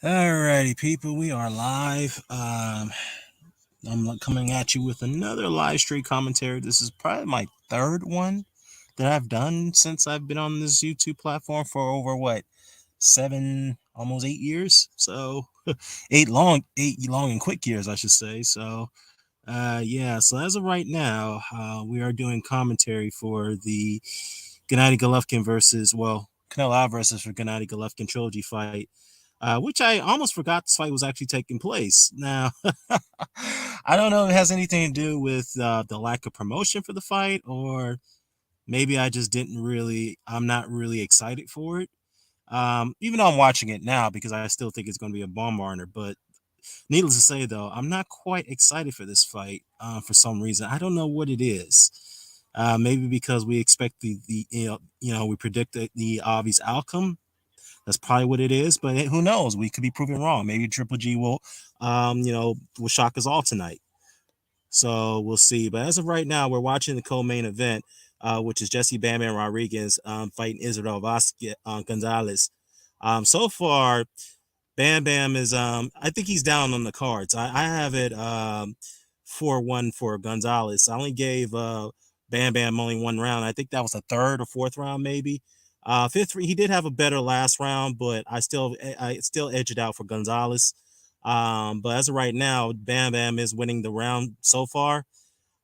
Alrighty, people, we are live. I'm coming at you with another live stream commentary. This is probably my third one that I've done since I've been on this YouTube platform for over what, almost 8 years. So eight long and quick years, I should say. So, yeah. So as of right now, we are doing commentary for the Gennady Golovkin Canelo Alvarez for Gennady Golovkin trilogy fight, which I almost forgot this fight was actually taking place. Now, I don't know if it has anything to do with the lack of promotion for the fight, or maybe I just I'm not really excited for it. Even though I'm watching it now because I still think it's going to be a bomb burner. But needless to say, though, I'm not quite excited for this fight for some reason. I don't know what it is. Maybe because we expect we predict the obvious outcome. That's probably what it is, but who knows? We could be proven wrong. Maybe Triple G will shock us all tonight. So we'll see. But as of right now, we're watching the co-main event, which is Jesse Bam Bam Rodriguez fighting Israel Vasquez Gonzalez. So far, Bam Bam is I think he's down on the cards. I have it 4-1 for Gonzalez. I only gave Bam Bam only one round. I think that was the third or fourth round, maybe. Fifth, he did have a better last round, but I still edge it out for Gonzalez. But as of right now, Bam Bam is winning the round so far.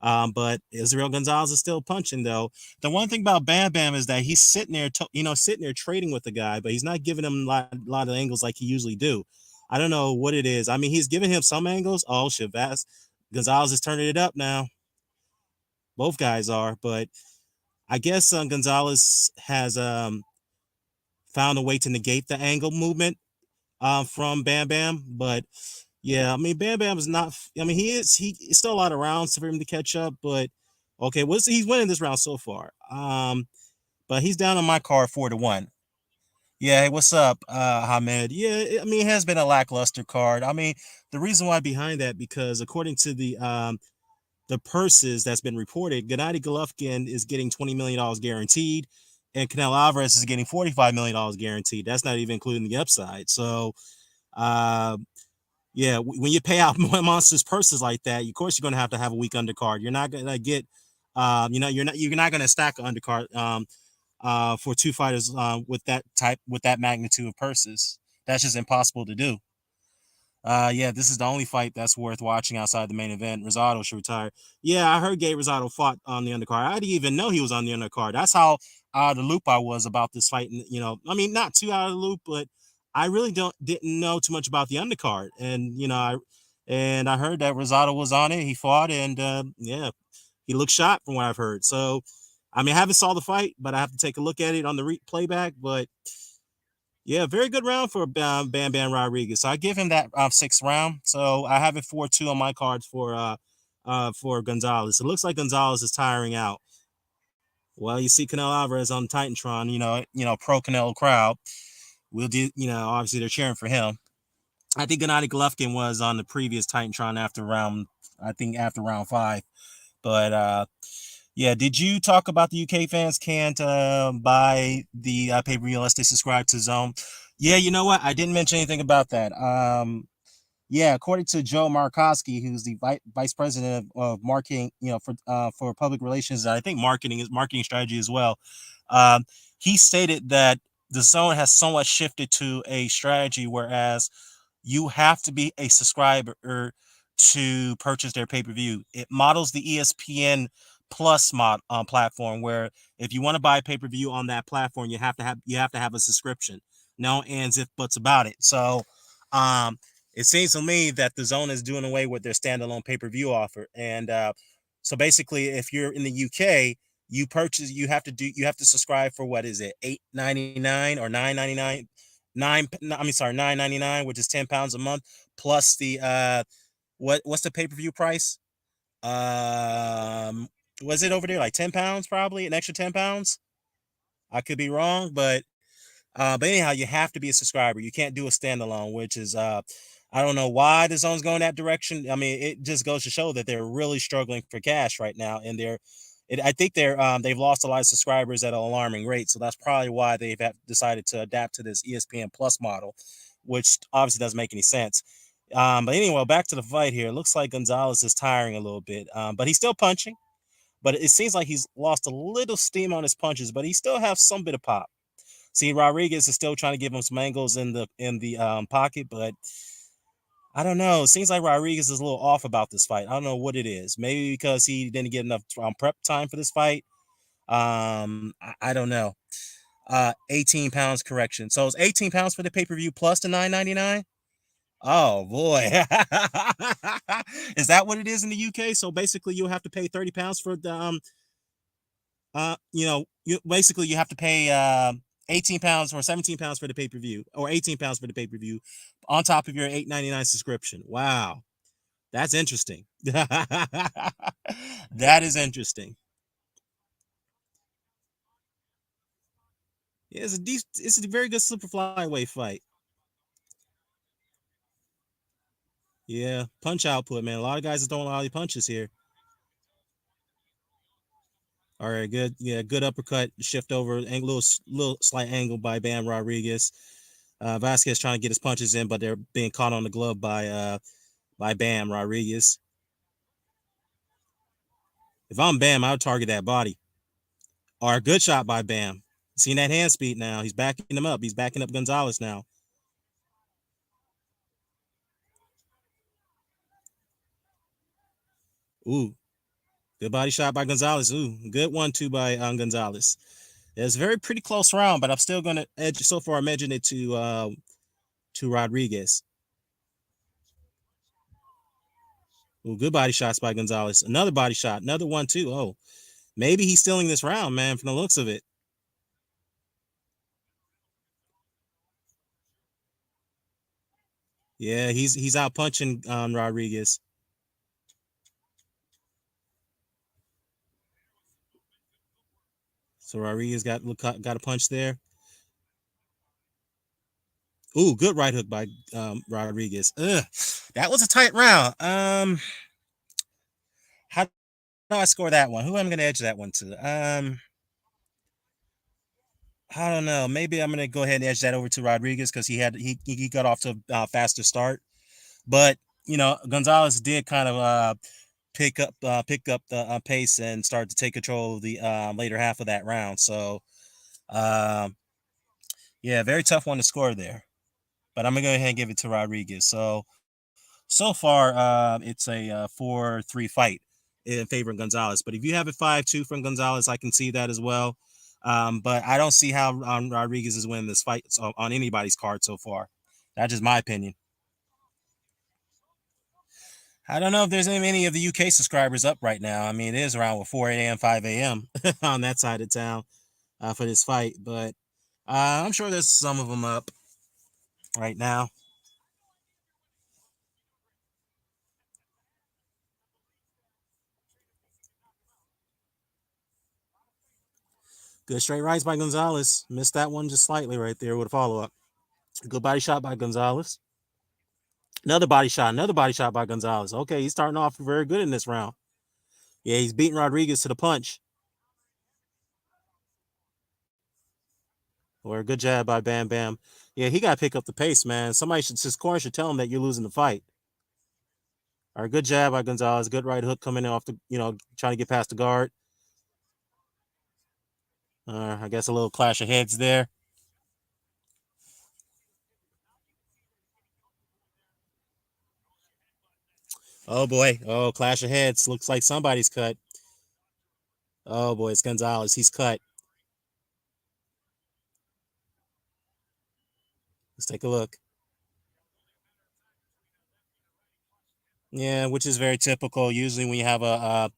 But Israel Gonzalez is still punching though. The one thing about Bam Bam is that he's sitting there trading with the guy, but he's not giving him a lot of angles like he usually do. I don't know what it is. I mean, he's giving him some angles. Oh, Shavaz Gonzalez is turning it up now. Both guys are, but I guess Gonzalez has found a way to negate the angle movement from Bam Bam. But yeah, I mean, Bam Bam is not. I mean, he's still a lot of rounds for him to catch up. But okay, he's winning this round so far. But he's down on my card 4-1. Yeah, hey, what's up, Hamed? Yeah, I mean, it has been a lackluster card. I mean, the reason why behind that because according to the purses that's been reported, Gennady Golovkin is getting $20 million guaranteed, and Canelo Alvarez is getting $45 million guaranteed. That's not even including the upside. So, uh, yeah, when you pay out monsters purses like that, of course you're going to have a weak undercard. You're not going to get, you're not going to stack an undercard for two fighters with that magnitude of purses. That's just impossible to do. Yeah, this is the only fight that's worth watching outside the main event. Rosado should retire. Yeah, I heard Gabe Rosado fought on the undercard. I didn't even know he was on the undercard. That's how out of the loop I was about this fight. I mean, not too out of the loop, but I really didn't know too much about the undercard. And I heard that Rosado was on it. He fought, and yeah, he looked shot from what I've heard. So, I mean, I haven't saw the fight, but I have to take a look at it on the playback. But yeah, very good round for Bam Bam Rodriguez. So I give him that sixth round. So I have it 4-2 on my cards for Gonzalez. It looks like Gonzalez is tiring out. Well, you see Canelo Alvarez on Titantron, pro Canelo crowd. We'll do, obviously they're cheering for him. I think Gennady Golovkin was on the previous Titantron after round five. But yeah, did you talk about the UK fans can't buy the pay per view unless they subscribe to Zone? Yeah, you know what? I didn't mention anything about that. Yeah, according to Joe Markowski, who's the vice president of marketing, for public relations, I think marketing strategy as well. Um, he stated that the Zone has somewhat shifted to a strategy, whereas you have to be a subscriber to purchase their pay per view. It models the ESPN Plus platform, where if you want to buy pay per view on that platform, you have to have a subscription. No ands if buts about it. So, um, it seems to me that the Zone is doing away with their standalone pay per view offer, and so basically, if you're in the UK, you have to subscribe for what is it, $8.99 or $9.99 $9.99, which is £10 a month, plus the what's the pay per view price? Um, was it over there like £10? Probably an extra £10. I could be wrong, but anyhow, you have to be a subscriber. You can't do a standalone, which is I don't know why the Zone's going that direction. I mean, it just goes to show that they're really struggling for cash right now, and I think they've lost a lot of subscribers at an alarming rate. So that's probably why they've decided to adapt to this ESPN Plus model. which obviously doesn't make any sense. But anyway, back to the fight here. It looks like Gonzalez is tiring a little bit, but he's still punching. But it seems like he's lost a little steam on his punches, but he still has some bit of pop. See, Rodriguez is still trying to give him some angles in the pocket, but I don't know. It seems like Rodriguez is a little off about this fight. I don't know what it is. Maybe because he didn't get enough prep time for this fight. I don't know. 18 pounds correction. So it's 18 pounds for the pay per view plus the 9.99. Oh boy, is that what it is in the UK? So basically, you'll have to pay 30 pounds for the you have to pay 18 pounds or 17 pounds for the pay per view, or 18 pounds for the pay per view, on top of your 8.99 subscription. Wow, that's interesting. That is interesting. Yeah, it's a very good super flyweight fight. Yeah, punch output, man. A lot of guys are throwing a lot of punches here. All right, good. Yeah, good uppercut, shift over, little slight angle by Bam Rodriguez. Vasquez trying to get his punches in, but they're being caught on the glove by Bam Rodriguez. If I'm Bam, I would target that body. Or a good shot by Bam. Seeing that hand speed now. He's backing him up. He's backing up Gonzalez now. Ooh, good body shot by Gonzalez. Ooh, good 1-2 by Gonzalez. It's a very pretty close round, but I'm still going to edge. So far, I'm edging it to Rodriguez. Ooh, good body shots by Gonzalez. Another body shot. Another 1-2. Oh, maybe he's stealing this round, man, from the looks of it. Yeah, he's out punching Rodriguez. So Rodriguez got a punch there. Ooh, good right hook by Rodriguez. Ugh, that was a tight round. How do I score that one? Who am I going to edge that one to? I don't know. Maybe I'm going to go ahead and edge that over to Rodriguez because he got off to a faster start. But Gonzalez did kind of pick up the pace and start to take control of the later half of that round. So, um, yeah, very tough one to score there. But I'm gonna go ahead and give it to Rodriguez. So far, it's a 4-3 fight in favor of Gonzalez. But if you have it 5-2 from Gonzalez, I can see that as well. But I don't see how Rodriguez is winning this fight on anybody's card so far. That's just my opinion. I don't know if there's any of the UK subscribers up right now. I mean, it is around 4 a.m., 5 a.m. on that side of town for this fight. But I'm sure there's some of them up right now. Good straight rights by Gonzalez. Missed that one just slightly right there with a follow up. Good body shot by Gonzalez. Another body shot. Another body shot by Gonzalez. Okay, he's starting off very good in this round. Yeah, he's beating Rodriguez to the punch. Or a good jab by Bam Bam. Yeah, he got to pick up the pace, man. His corner should tell him that you're losing the fight. All right, good jab by Gonzalez. Good right hook coming in off the, trying to get past the guard. I guess a little clash of heads there. Oh boy. Oh, clash of heads. Looks like somebody's cut. Oh boy, it's Gonzalez. He's cut. Let's take a look. Yeah, which is very typical. Usually, when you have a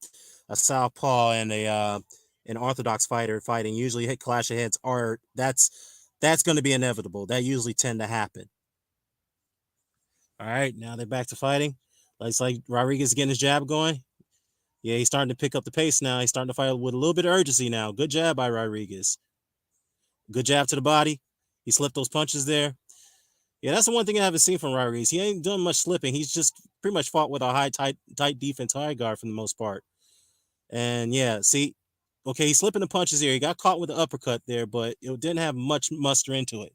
southpaw and an orthodox fighter fighting, usually hit clash of heads are that's going to be inevitable. That usually tend to happen. All right, now they're back to fighting. Looks like Rodriguez getting his jab going. Yeah, he's starting to pick up the pace now. He's starting to fight with a little bit of urgency now. Good jab by Rodriguez. Good jab to the body. He slipped those punches there. Yeah, that's the one thing I haven't seen from Rodriguez. He ain't done much slipping. He's just pretty much fought with a tight defense, high guard for the most part. And yeah, see, okay, he's slipping the punches here. He got caught with the uppercut there, but it didn't have much muster into it.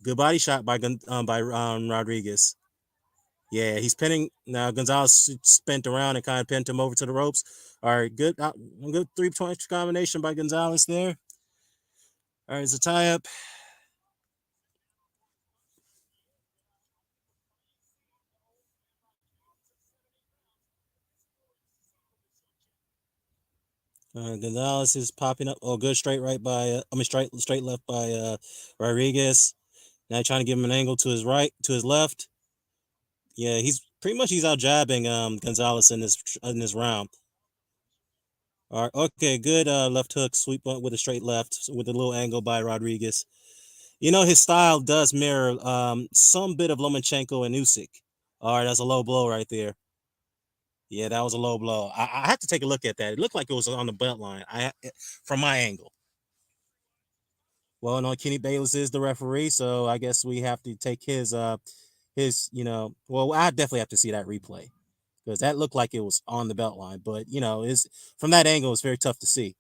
Good body shot by Rodriguez. Yeah, he's pinning now. Gonzalez spent around and kind of pinned him over to the ropes. All right, good 3-point combination by Gonzalez there. All right, it's a tie up. Gonzalez is popping up. Oh, good straight right by. Straight left by Rodriguez. Now trying to give him an angle to his right, to his left. Yeah, he's out jabbing Gonzalez in this round. All right, okay, good left hook sweep with a straight left with a little angle by Rodriguez. You know, his style does mirror some bit of Lomachenko and Usyk. All right, that's a low blow right there. Yeah, that was a low blow. I have to take a look at that. It looked like it was on the belt line. From my angle. Well, no, Kenny Bayless is the referee, so I guess we have to take his well, I definitely have to see that replay because that looked like it was on the belt line, but is from that angle it's very tough to see.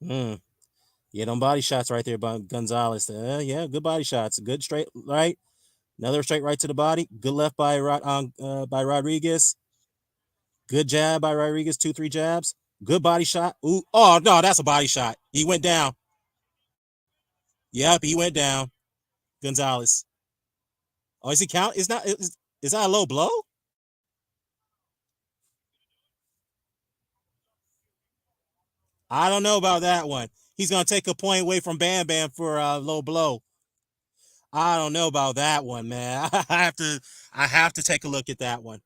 Mm. Yeah, them body shots right there by Gonzalez. Yeah, good body shots. Good straight right. Another straight right to the body. Good left by Rodriguez. Good jab by Rodriguez. 2-3 jabs. Good body shot. Ooh, oh no, that's a body shot. He went down. Yep, he went down. Gonzalez. Oh, is he count? Is that a low blow? I don't know about that one. He's gonna take a point away from Bam Bam for a low blow. I don't know about that one, man. I have to take a look at that one.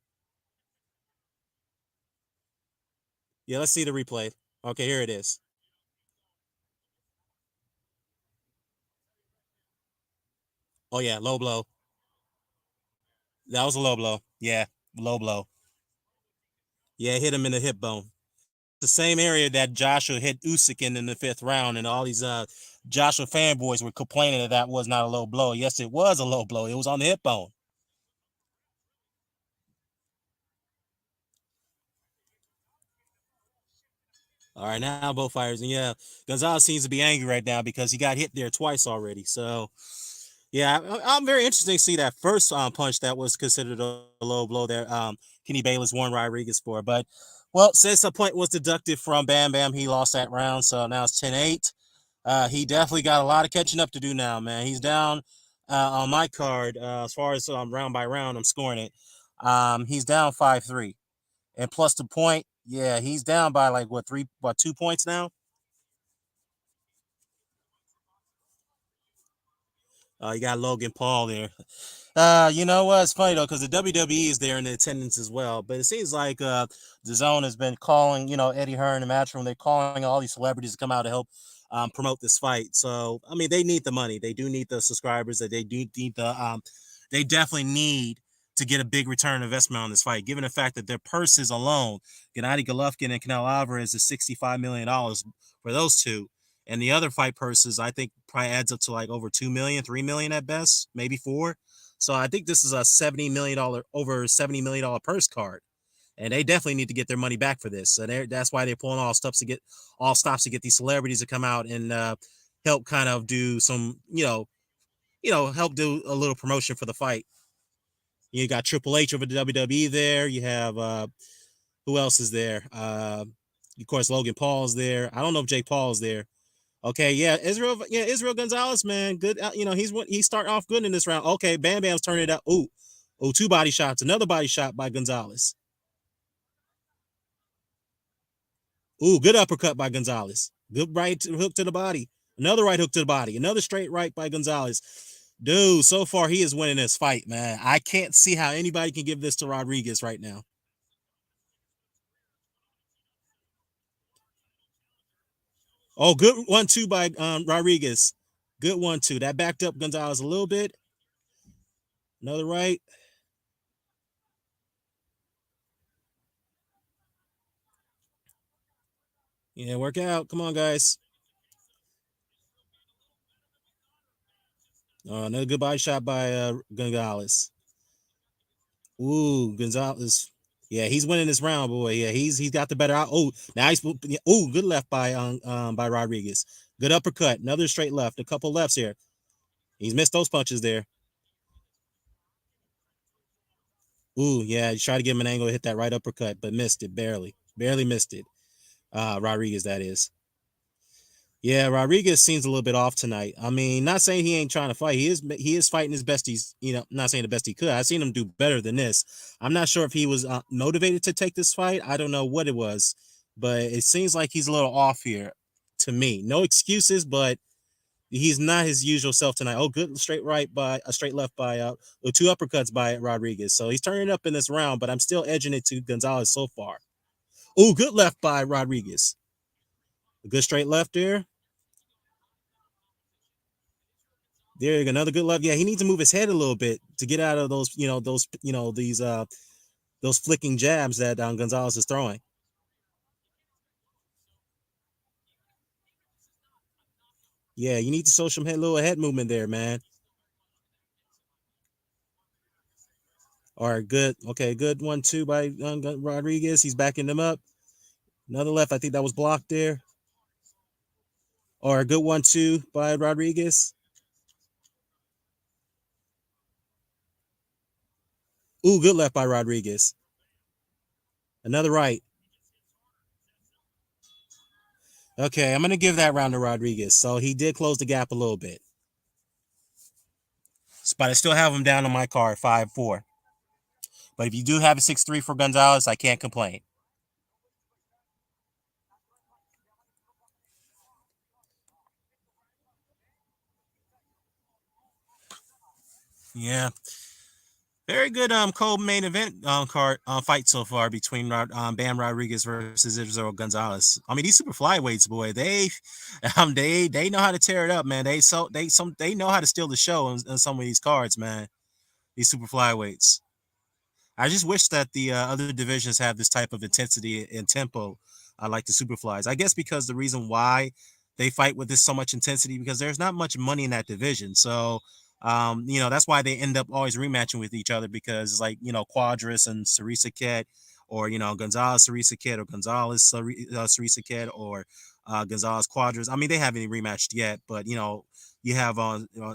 Yeah, let's see the replay. Okay, here it is. Oh yeah, low blow. That was a low blow. Yeah, low blow. Yeah, hit him in the hip bone. The same area that Joshua hit Usyk in the fifth round, and all these Joshua fanboys were complaining that was not a low blow. Yes, it was a low blow. It was on the hip bone. All right, now both fires, and yeah, Gonzalez seems to be angry right now because he got hit there twice already. So yeah, I'm very interested to see that first punch that was considered a low blow there. Kenny Bayless won Rodriguez for, but well, since a point was deducted from Bam Bam, he lost that round, so now it's 10-8. He definitely got a lot of catching up to do now, man. He's down on my card as far as round by round. I'm scoring it. He's down 5-3, and plus the point. Yeah, he's down by like what 2 points now. You got Logan Paul there. You know what? It's funny though because the WWE is there in the attendance as well. But it seems like the Zone has been calling, Eddie Hearn and Matchroom. They're calling all these celebrities to come out to help promote this fight. So I mean, they need the money. They do need the subscribers. That they do need the. They definitely need to get a big return on investment on this fight, given the fact that their purses alone, Gennady Golovkin and CANELO ALVAREZ, is $65 million for those two. And the other fight purses, I think, probably adds up to like over 2 million, 3 million at best, maybe four. So I think this is a over $70 million purse card, and they definitely need to get their money back for this. So that's why they're pulling all stops to get these celebrities to come out and help kind of do some, help do a little promotion for the fight. You got Triple H over the WWE there. You have who else is there? Of course, Logan Paul's there. I don't know if Jake Paul's there. Okay, yeah, Israel Gonzalez, man, good. He's starting off good in this round. Okay, Bam Bam's turning it up. Ooh, two body shots, another body shot by Gonzalez. Ooh, good uppercut by Gonzalez. Good right hook to the body. Another right hook to the body. Another straight right by Gonzalez. Dude, so far he is winning this fight, man. I can't see how anybody can give this to Rodriguez right now. Oh, good 1-2 by Rodriguez. Good 1-2. That backed up Gonzalez a little bit. Another right. Yeah, work out. Come on, guys. Another good body shot by Gonzalez. Ooh, Gonzalez. Yeah, he's winning this round, boy. Yeah, he's got the better out. Oh, now he's oh, good left by Rodriguez. Good uppercut, another straight left, a couple lefts here. He's missed those punches there. Ooh, yeah, he tried to give him an angle to hit that right uppercut, but missed it barely, barely missed it. Rodriguez, that is. Yeah, Rodriguez seems a little bit off tonight. I mean, not saying he ain't trying to fight. He is fighting his best. He's not saying the best he could. I've seen him do better than this. I'm not sure if he was motivated to take this fight. I don't know what it was, but it seems like he's a little off here to me. No excuses, but he's not his usual self tonight. Oh, good straight right by a straight left by two uppercuts by Rodriguez. So he's turning up in this round, but I'm still edging it to Gonzalez so far. Oh, good left by Rodriguez. A good straight left there. There you go. Another good left. Yeah, he needs to move his head a little bit to get out of those, those flicking jabs that Gonzalez is throwing. Yeah, you need to show some little head movement there, man. Or good, okay, good 1-2 by Rodriguez. He's backing him up. Another left. I think that was blocked there. Or a good 1-2 by Rodriguez. Ooh, good left by Rodriguez. Another right. Okay, I'm gonna give that round to Rodriguez. So he did close the gap a little bit. But I still have him down on my card, 5-4. But if you do have a 6-3 for Gonzalez, I can't complain. Yeah, very good co-main event card fight so far between Bam Rodriguez versus Israel Gonzalez. I mean, these super flyweights, boy, they know how to tear it up, man. They know how to steal the show on some of these cards, man. These super flyweights. I just wish that the other divisions have this type of intensity and tempo, like the Superflies. I guess because the reason why they fight with this so much intensity because there's not much money in that division. So, that's why they end up always rematching with each other because it's like Quadras and Sarisa Ket, or Gonzalez Sarisa Ket, or Gonzalez Sarisa Ket, or Gonzalez Quadras. I mean, they haven't even rematched yet, but you have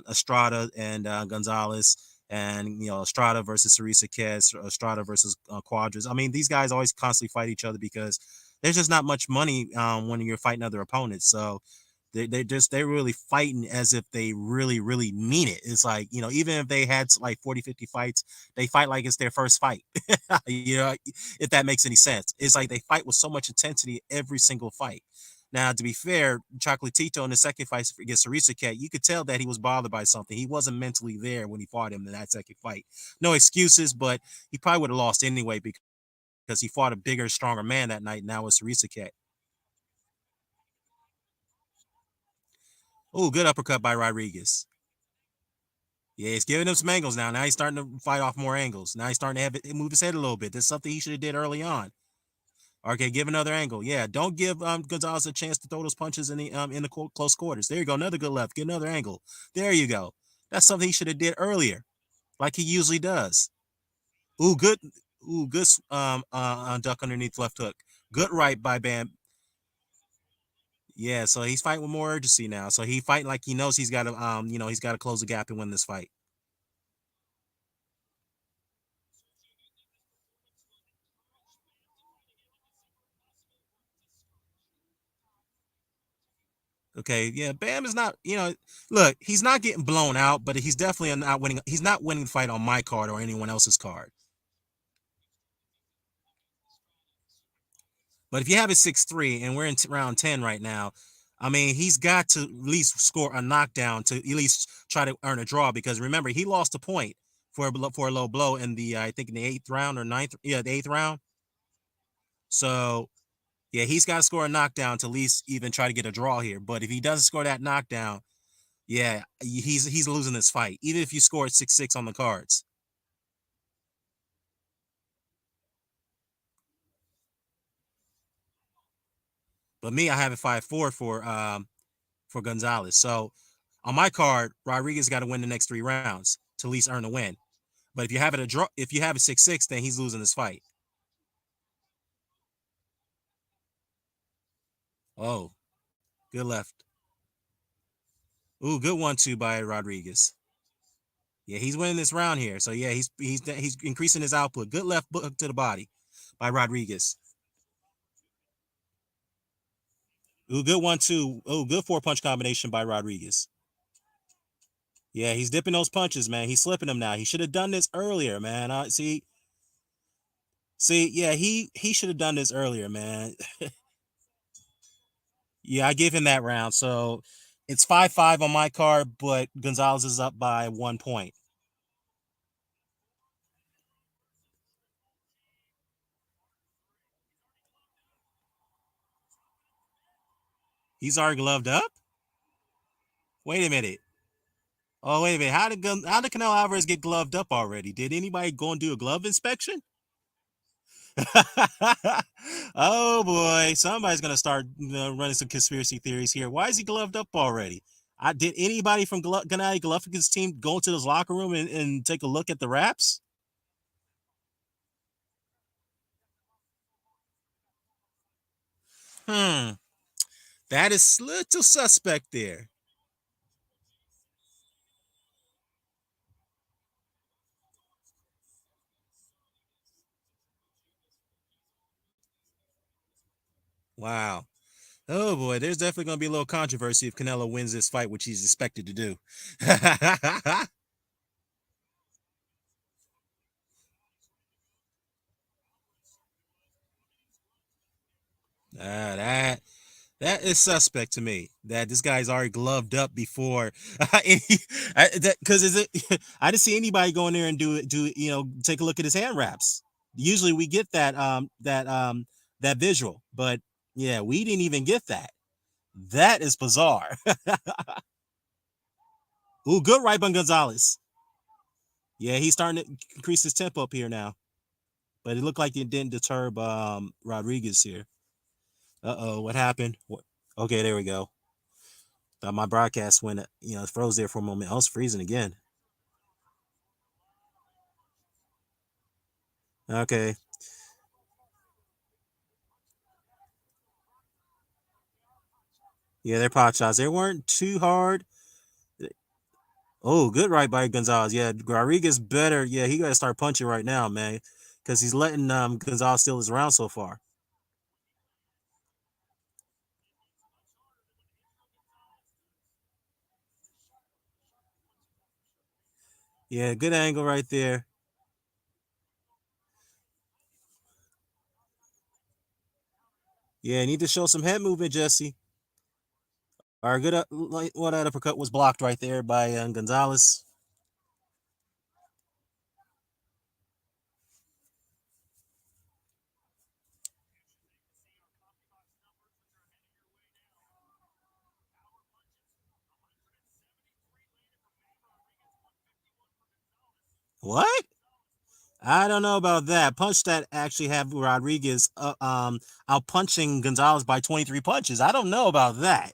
Estrada and Gonzalez, and Estrada versus Sarisa Kes, Estrada versus Quadras. I mean, these guys always constantly fight each other because there's just not much money when you're fighting other opponents. So they're really fighting as if they really mean it. It's like even if they had like 40-50 fights, they fight like it's their first fight. If that makes any sense. It's like they fight with so much intensity every single fight. Now, to be fair, Chocolatito in the second fight against Sarisa Cat, you could tell that he was bothered by something. He wasn't mentally there when he fought him in that second fight. No excuses, but he probably would have lost anyway because he fought a bigger, stronger man that night. Now it's Sarisa Cat. Oh, good uppercut by Rodriguez. Yeah, he's giving him some angles now. Now he's starting to fight off more angles. Now he's starting to have it move his head a little bit. That's something he should have did early on. Okay, give another angle. Yeah, don't give Gonzalez a chance to throw those punches in the close quarters. There you go, another good left. Get another angle. There you go. That's something he should have did earlier, like he usually does. Ooh, good. Ooh, good. Duck underneath left hook. Good right by Bam. Yeah, so he's fighting with more urgency now. So he fighting like he knows he's got to he's got to close the gap and win this fight. Okay, yeah, Bam is not, look, he's not getting blown out, but he's definitely not winning. He's not winning the fight on my card or anyone else's card. But if you have a 6-3 and we're in round 10 right now, I mean, he's got to at least score a knockdown to at least try to earn a draw because remember, he lost a point for a low blow in the I think in the eighth round or ninth, yeah, the eighth round. So yeah, he's got to score a knockdown to at least even try to get a draw here. But if he doesn't score that knockdown, yeah, he's losing this fight, even if you score 6-6 on the cards. But me, I have it 5-4 for Gonzalez. So on my card, Rodriguez got to win the next 3 rounds to at least earn a win. But if you have it a draw, if you have a 6-6, then he's losing this fight. Oh, good left. Ooh, good 1-2 by Rodriguez. Yeah, he's winning this round here. So yeah, he's increasing his output. Good left hook to the body by Rodriguez. Ooh, good 1-2. Ooh, good 4-punch combination by Rodriguez. Yeah, he's dipping those punches, man. He's slipping them now. He should have done this earlier, man. See, yeah, he should have done this earlier, man. Yeah, I give him that round. So it's 5-5 on my card, but Gonzalez is up by 1 point. He's already gloved up? Wait a minute. Oh, wait a minute. How did Canelo Alvarez get gloved up already? Did anybody go and do a glove inspection? Oh boy, somebody's gonna start running some conspiracy theories here. Why is he gloved up already? Did anybody from Gennady Golovkin's team go to his locker room and take a look at the wraps? Hmm, that is little suspect there. Wow. Oh boy, there's definitely gonna be a little controversy if Canelo wins this fight, which he's expected to do. That that is suspect to me. That this guy's already gloved up before, because is it? I didn't see anybody go in there and take a look at his hand wraps. Usually we get that visual, but yeah, we didn't even get that. That is bizarre. Ooh, good right by Gonzalez. Yeah, he's starting to increase his tempo up here now, but it looked like it didn't deter Rodriguez here. Uh-oh, what happened? Okay, there we go. Thought my broadcast went, froze there for a moment. I was freezing again. Okay. Yeah, they're pot shots. They weren't too hard. Oh, good right by Gonzalez. Yeah, Rodriguez better. Yeah, he got to start punching right now, man, because he's letting Gonzalez steal his round so far. Yeah, good angle right there. Yeah, need to show some head movement, Jesse. Our good what uppercut was blocked right there by Gonzalez. What? I don't know about that. Punch that actually have Rodriguez out punching Gonzalez by 23 punches. I don't know about that.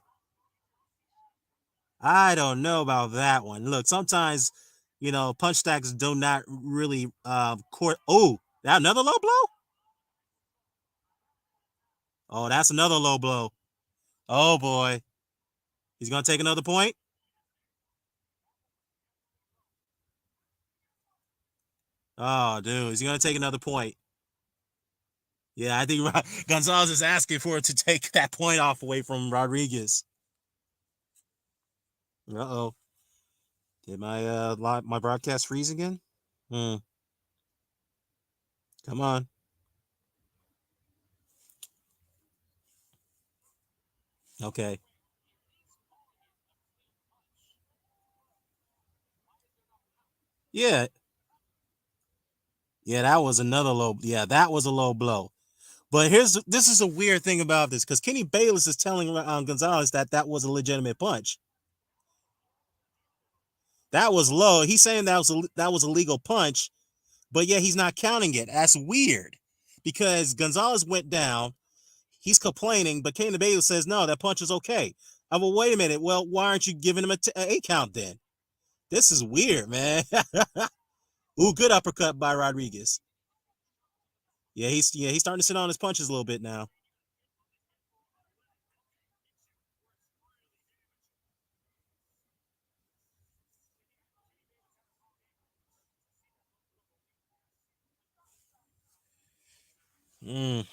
I don't know about that one. Look, sometimes, punch stacks do not really court. Oh, that another low blow? Oh, that's another low blow. Oh boy. He's gonna take another point. Oh, dude, he's gonna take another point. Yeah, I think Gonzalez is asking for it to take that point off away from Rodriguez. Uh-oh. Did my broadcast freeze again? Hmm. Come on. Okay. Yeah. Yeah, that was another low. Yeah, that was a low blow. But this is a weird thing about this because Kenny Bayless is telling Gonzalez that that was a legitimate punch. That was low. He's saying that was a legal punch, but yeah, he's not counting it. That's weird because Gonzalez went down. He's complaining, but Kenny Bayless says no, that punch is okay. Well, wait a minute. Well, why aren't you giving him a 8 count then? This is weird, man. Ooh, good uppercut by Rodriguez. Yeah, he's starting to sit on his punches a little bit now. Mm.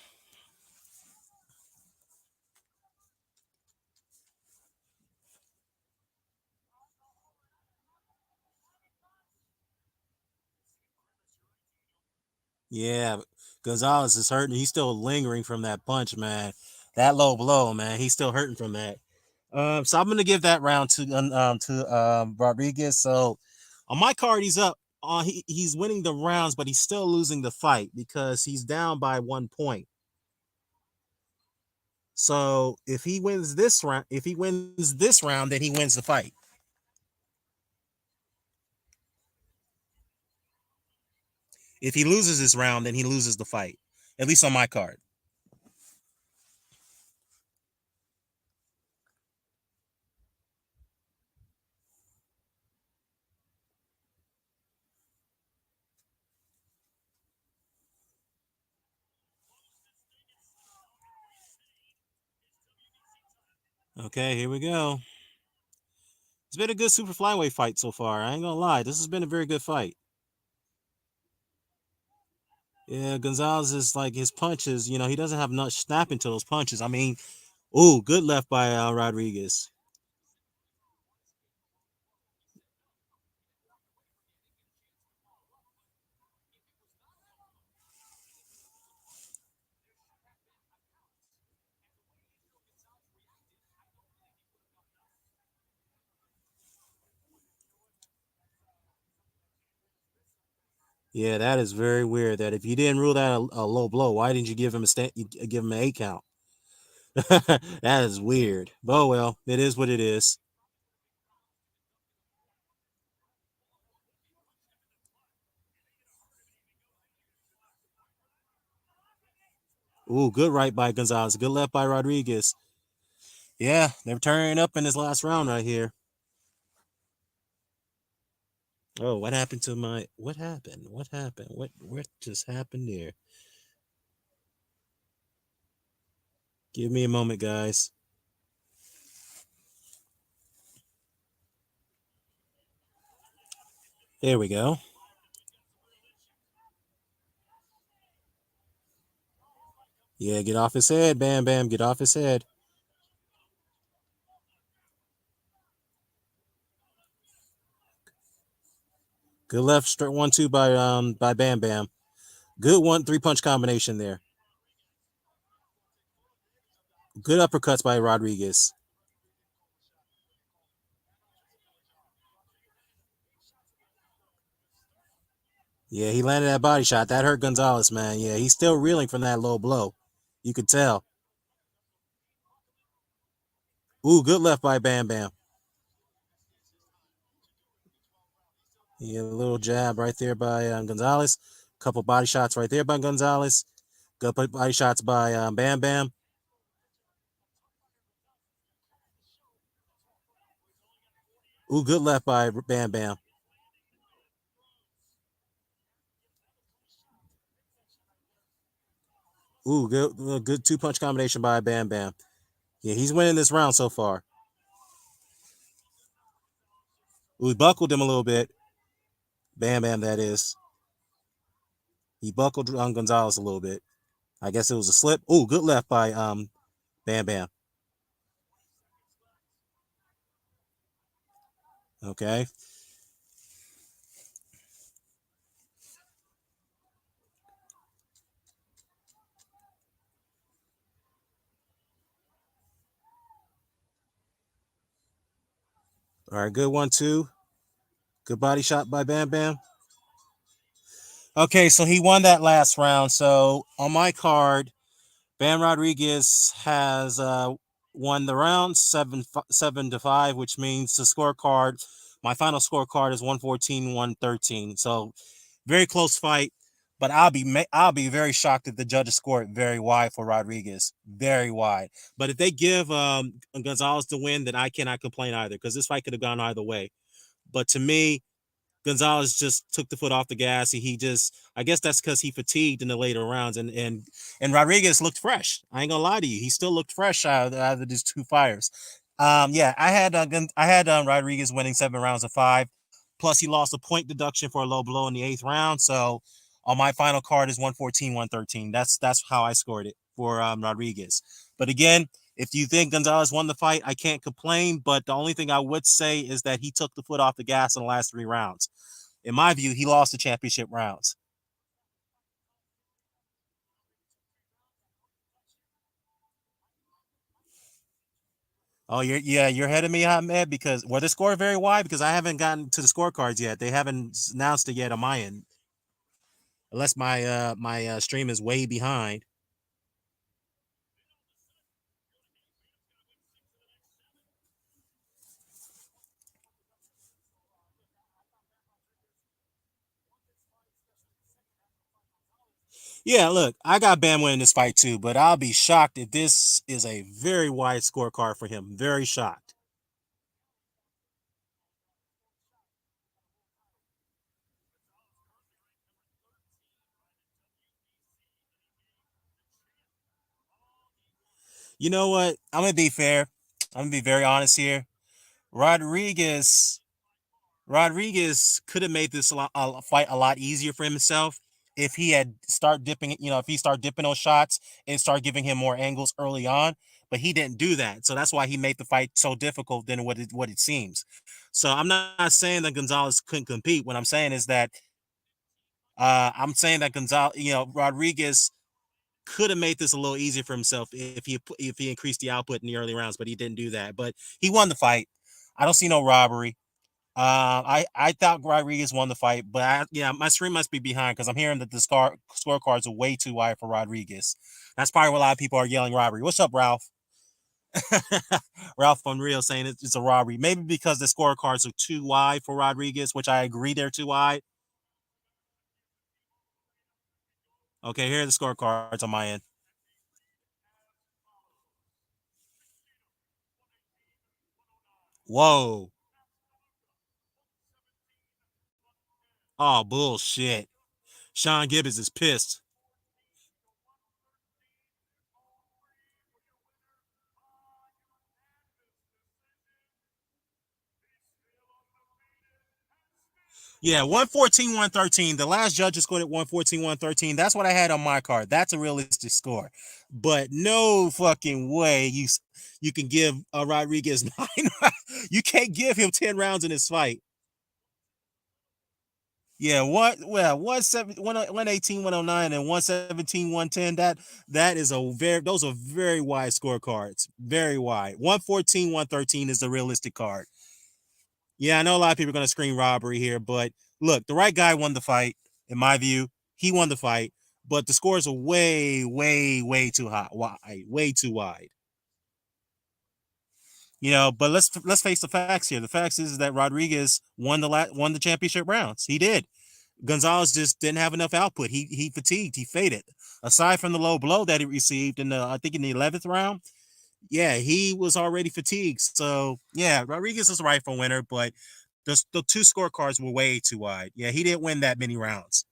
Yeah, Gonzalez is hurting. He's still lingering from that punch, man. That low blow, man. He's still hurting from that. So I'm gonna give that round to Rodriguez. So on my card, he's up. He's winning the rounds, but he's still losing the fight because he's down by 1 point. So if he wins this round, then he wins the fight. If he loses this round, then he loses the fight. At least on my card. Okay, here we go. It's been a good super flyweight fight so far. I ain't gonna lie. This has been a very good fight. Yeah, Gonzalez is like his punches. He doesn't have much snap into those punches. I mean, ooh, good left by Rodriguez. Yeah, that is very weird. That if you didn't rule that a low blow, why didn't you give him give him an 8 count? That is weird. But oh well, it is what it is. Ooh, good right by Gonzalez. Good left by Rodriguez. Yeah, they're turning up in this last round right here. Oh, what happened to my? What happened? What happened? What just happened there? Give me a moment, guys. There we go. Yeah, get off his head, Bam Bam. Get off his head. Good left straight 1-2 by Bam Bam. Good 1-3 punch combination there. Good uppercuts by Rodriguez. Yeah, he landed that body shot. That hurt Gonzalez, man. Yeah, he's still reeling from that low blow. You could tell. Ooh, good left by Bam Bam. Yeah, a little jab right there by Gonzalez. Couple body shots right there by Gonzalez. Good body shots by Bam Bam. Ooh, good left by Bam Bam. Ooh, good 2-punch combination by Bam Bam. Yeah, he's winning this round so far. Ooh, he buckled him a little bit. Bam Bam, that is. He buckled on Gonzalez a little bit. I guess it was a slip. Ooh, good left by Bam Bam. Okay. All right, good 1-2. Good body shot by Bam Bam. Okay, so he won that last round. So on my card, Bam Rodriguez has won the round 7-5, which means the scorecard. My final scorecard is 114-113. So very close fight, but I'll be very shocked if the judges score it very wide for Rodriguez, very wide. But if they give Gonzalez the win, then I cannot complain either because this fight could have gone either way. But to me, Gonzalez just took the foot off the gas. He just, I guess that's because he fatigued in the later rounds, and Rodriguez looked fresh. I ain't gonna lie to you, he still looked fresh out of these two fires. Yeah, I had Rodriguez winning 7 rounds of 5. Plus, he lost a point deduction for a low blow in the 8th round. So, On my final card is 114, 113. That's how I scored it for Rodriguez. But again, if you think Gonzalez won the fight, I can't complain. But the only thing I would say is that he took the foot off the gas in the last 3 rounds. In my view, he lost the championship rounds. Oh, you're ahead of me, Ahmed, because well, the score very wide because I haven't gotten to the scorecards yet. They haven't announced it yet on my end, unless my stream is way behind. Yeah, look, I got Bam winning this fight too, but I'll be shocked if this is a very wide scorecard for him. Very shocked. You know what? I'm gonna be fair. I'm gonna be very honest here. Rodriguez Rodriguez could have made this fight a lot easier for himself if he had start dipping, if he started dipping those shots and start giving him more angles early on. But he didn't do that, so that's why he made the fight so difficult than what it seems. So I'm not saying that Gonzalez couldn't compete. What I'm saying is that I'm saying that Rodriguez could have made this a little easier for himself if he increased the output in the early rounds, but he didn't do that. But he won the fight. I don't see no robbery. I thought Rodriguez won the fight, but yeah, my stream must be behind because I'm hearing that the scorecards are way too wide for Rodriguez. That's probably why a lot of people are yelling robbery. What's up, Ralph? Ralph Unreal saying it's a robbery. Maybe because the scorecards are too wide for Rodriguez, which I agree they're too wide. Okay, here are the scorecards on my end. Whoa. Oh, bullshit. Sean Gibbons is pissed. Yeah, 114, 113. The last judge scored at 114, 113. That's what I had on my card. That's a realistic score. But no fucking way you can give Rodriguez 9. You can't give him 10 rounds in this fight. Yeah, well, 118, 109, and 117, 110. That is those are very wide scorecards. Very wide. 114, 113 is the realistic card. Yeah, I know a lot of people are going to scream robbery here, but look, the right guy won the fight, in my view. He won the fight, but the scores are way, way, way too high, wide, way too wide. But let's face the facts here. The facts is that Rodriguez won the championship rounds. He did. Gonzalez just didn't have enough output. He fatigued. He faded. Aside from the low blow that he received I think in the 11th round, yeah, he was already fatigued. So yeah, Rodriguez is the rightful winner, but the two scorecards were way too wide. Yeah, he didn't win that many rounds.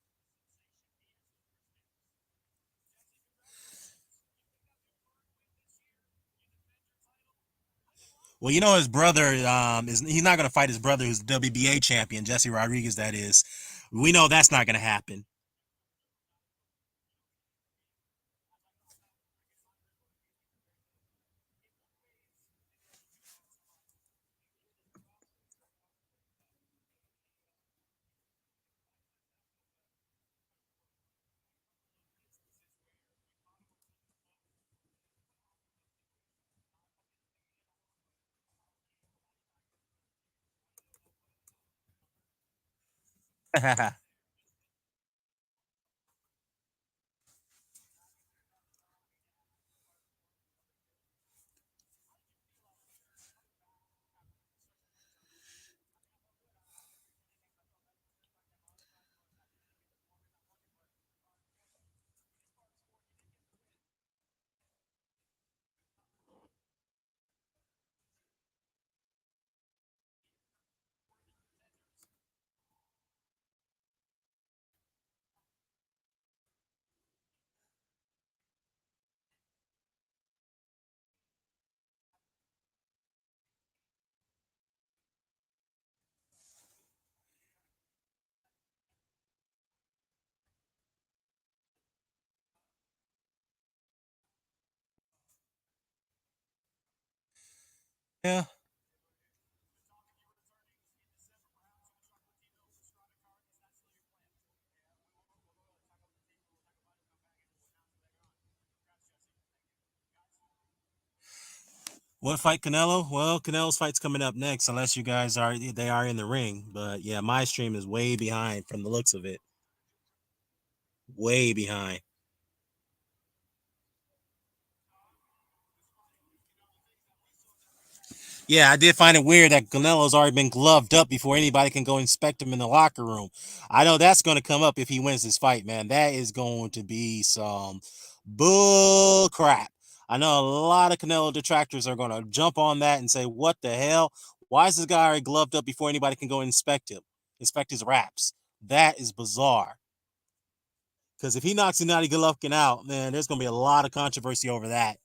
Well, his brother is he's not going to fight his brother, who's WBA champion, Jesse Rodriguez. That is, we know that's not going to happen. Yeah. What fight, Canelo? Well, Canelo's fight's coming up next, unless you guys are in the ring. But yeah, my stream is way behind from the looks of it. Way behind. Yeah, I did find it weird that Canelo's already been gloved up before anybody can go inspect him in the locker room. I know that's going to come up if he wins this fight, man. That is going to be some bull crap. I know a lot of Canelo detractors are going to jump on that and say, "What the hell? Why is this guy already gloved up before anybody can go inspect him, inspect his raps?" That is bizarre. Because if he knocks Gennady Golovkin out, man, there's going to be a lot of controversy over that.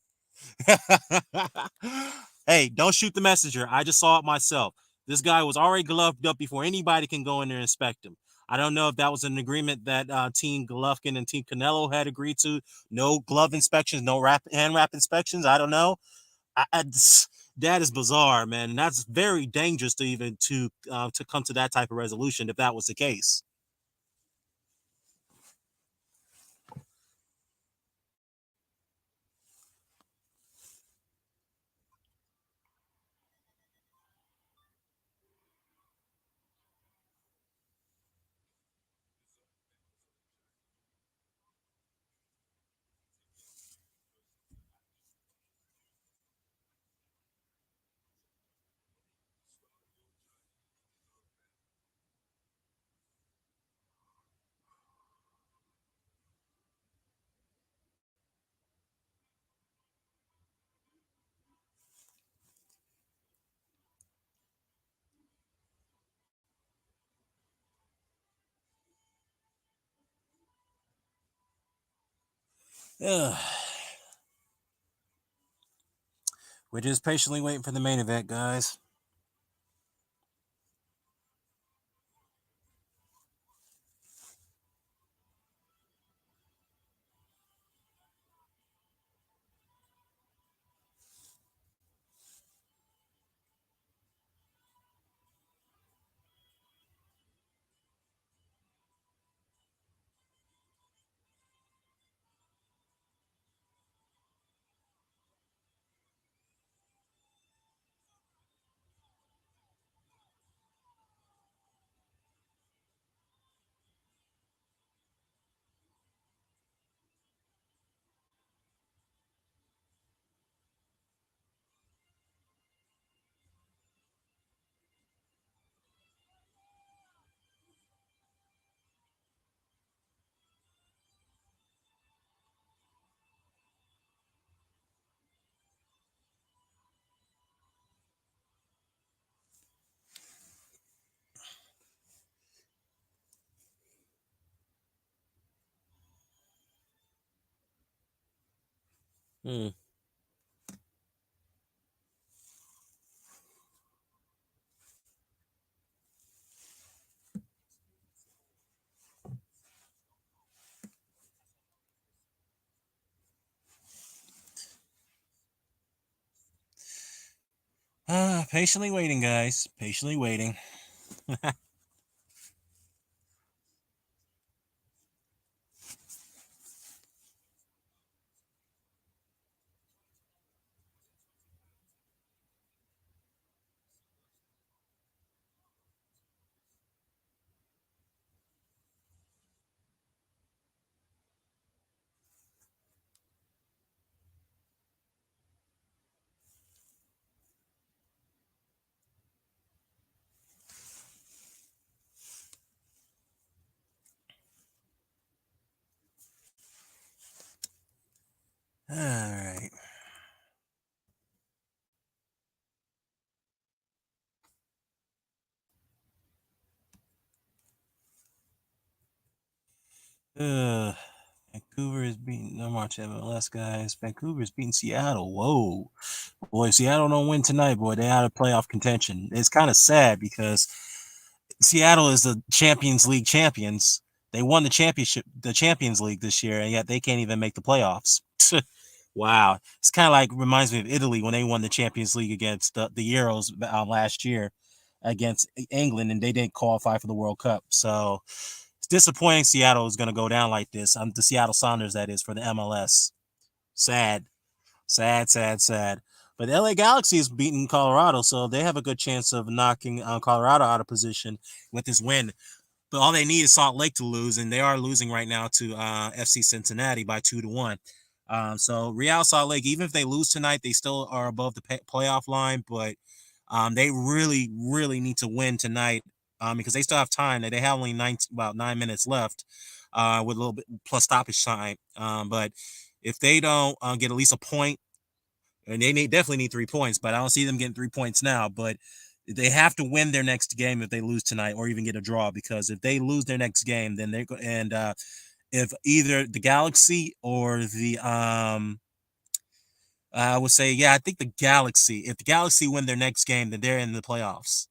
Hey, don't shoot the messenger. I just saw it myself. This guy was already gloved up before anybody can go in there and inspect him. I don't know if that was an agreement that Team Golovkin and Team Canelo had agreed to. No glove inspections, no hand wrap inspections. I don't know. That is bizarre, man. And that's very dangerous to even to come to that type of resolution if that was the case. Ugh. We're just patiently waiting for the main event, guys. Hmm. Patiently waiting, guys. Patiently waiting. All right. Uh, Vancouver is beating no more MLS guys. Vancouver is beating Seattle. Whoa, boy, Seattle don't win tonight, boy. They out of playoff contention. It's kind of sad because Seattle is the Champions League champions. They won the championship, the Champions League this year, and yet they can't even make the playoffs. Wow, it's kind of like reminds me of Italy when they won the Champions League against the Euros last year against England, and they didn't qualify for the World Cup. So it's disappointing Seattle is going to go down like this. The Seattle Sounders, that is, for the MLS. Sad, sad, sad, sad. But the LA Galaxy is beating Colorado, so they have a good chance of knocking Colorado out of position with this win. But all they need is Salt Lake to lose, and they are losing right now to FC Cincinnati by 2-1. So Real Salt Lake, even if they lose tonight, they still are above the playoff line. But they really, really need to win tonight because they still have time. They have only about 9 minutes left with a little bit plus stoppage time. But if they don't get at least a point, and definitely need 3 points, but I don't see them getting 3 points now. But they have to win their next game if they lose tonight, or even get a draw. Because if they lose their next game, then they're and if either the Galaxy or the I would say, yeah, I think the Galaxy. If the Galaxy win their next game, then they're in the playoffs.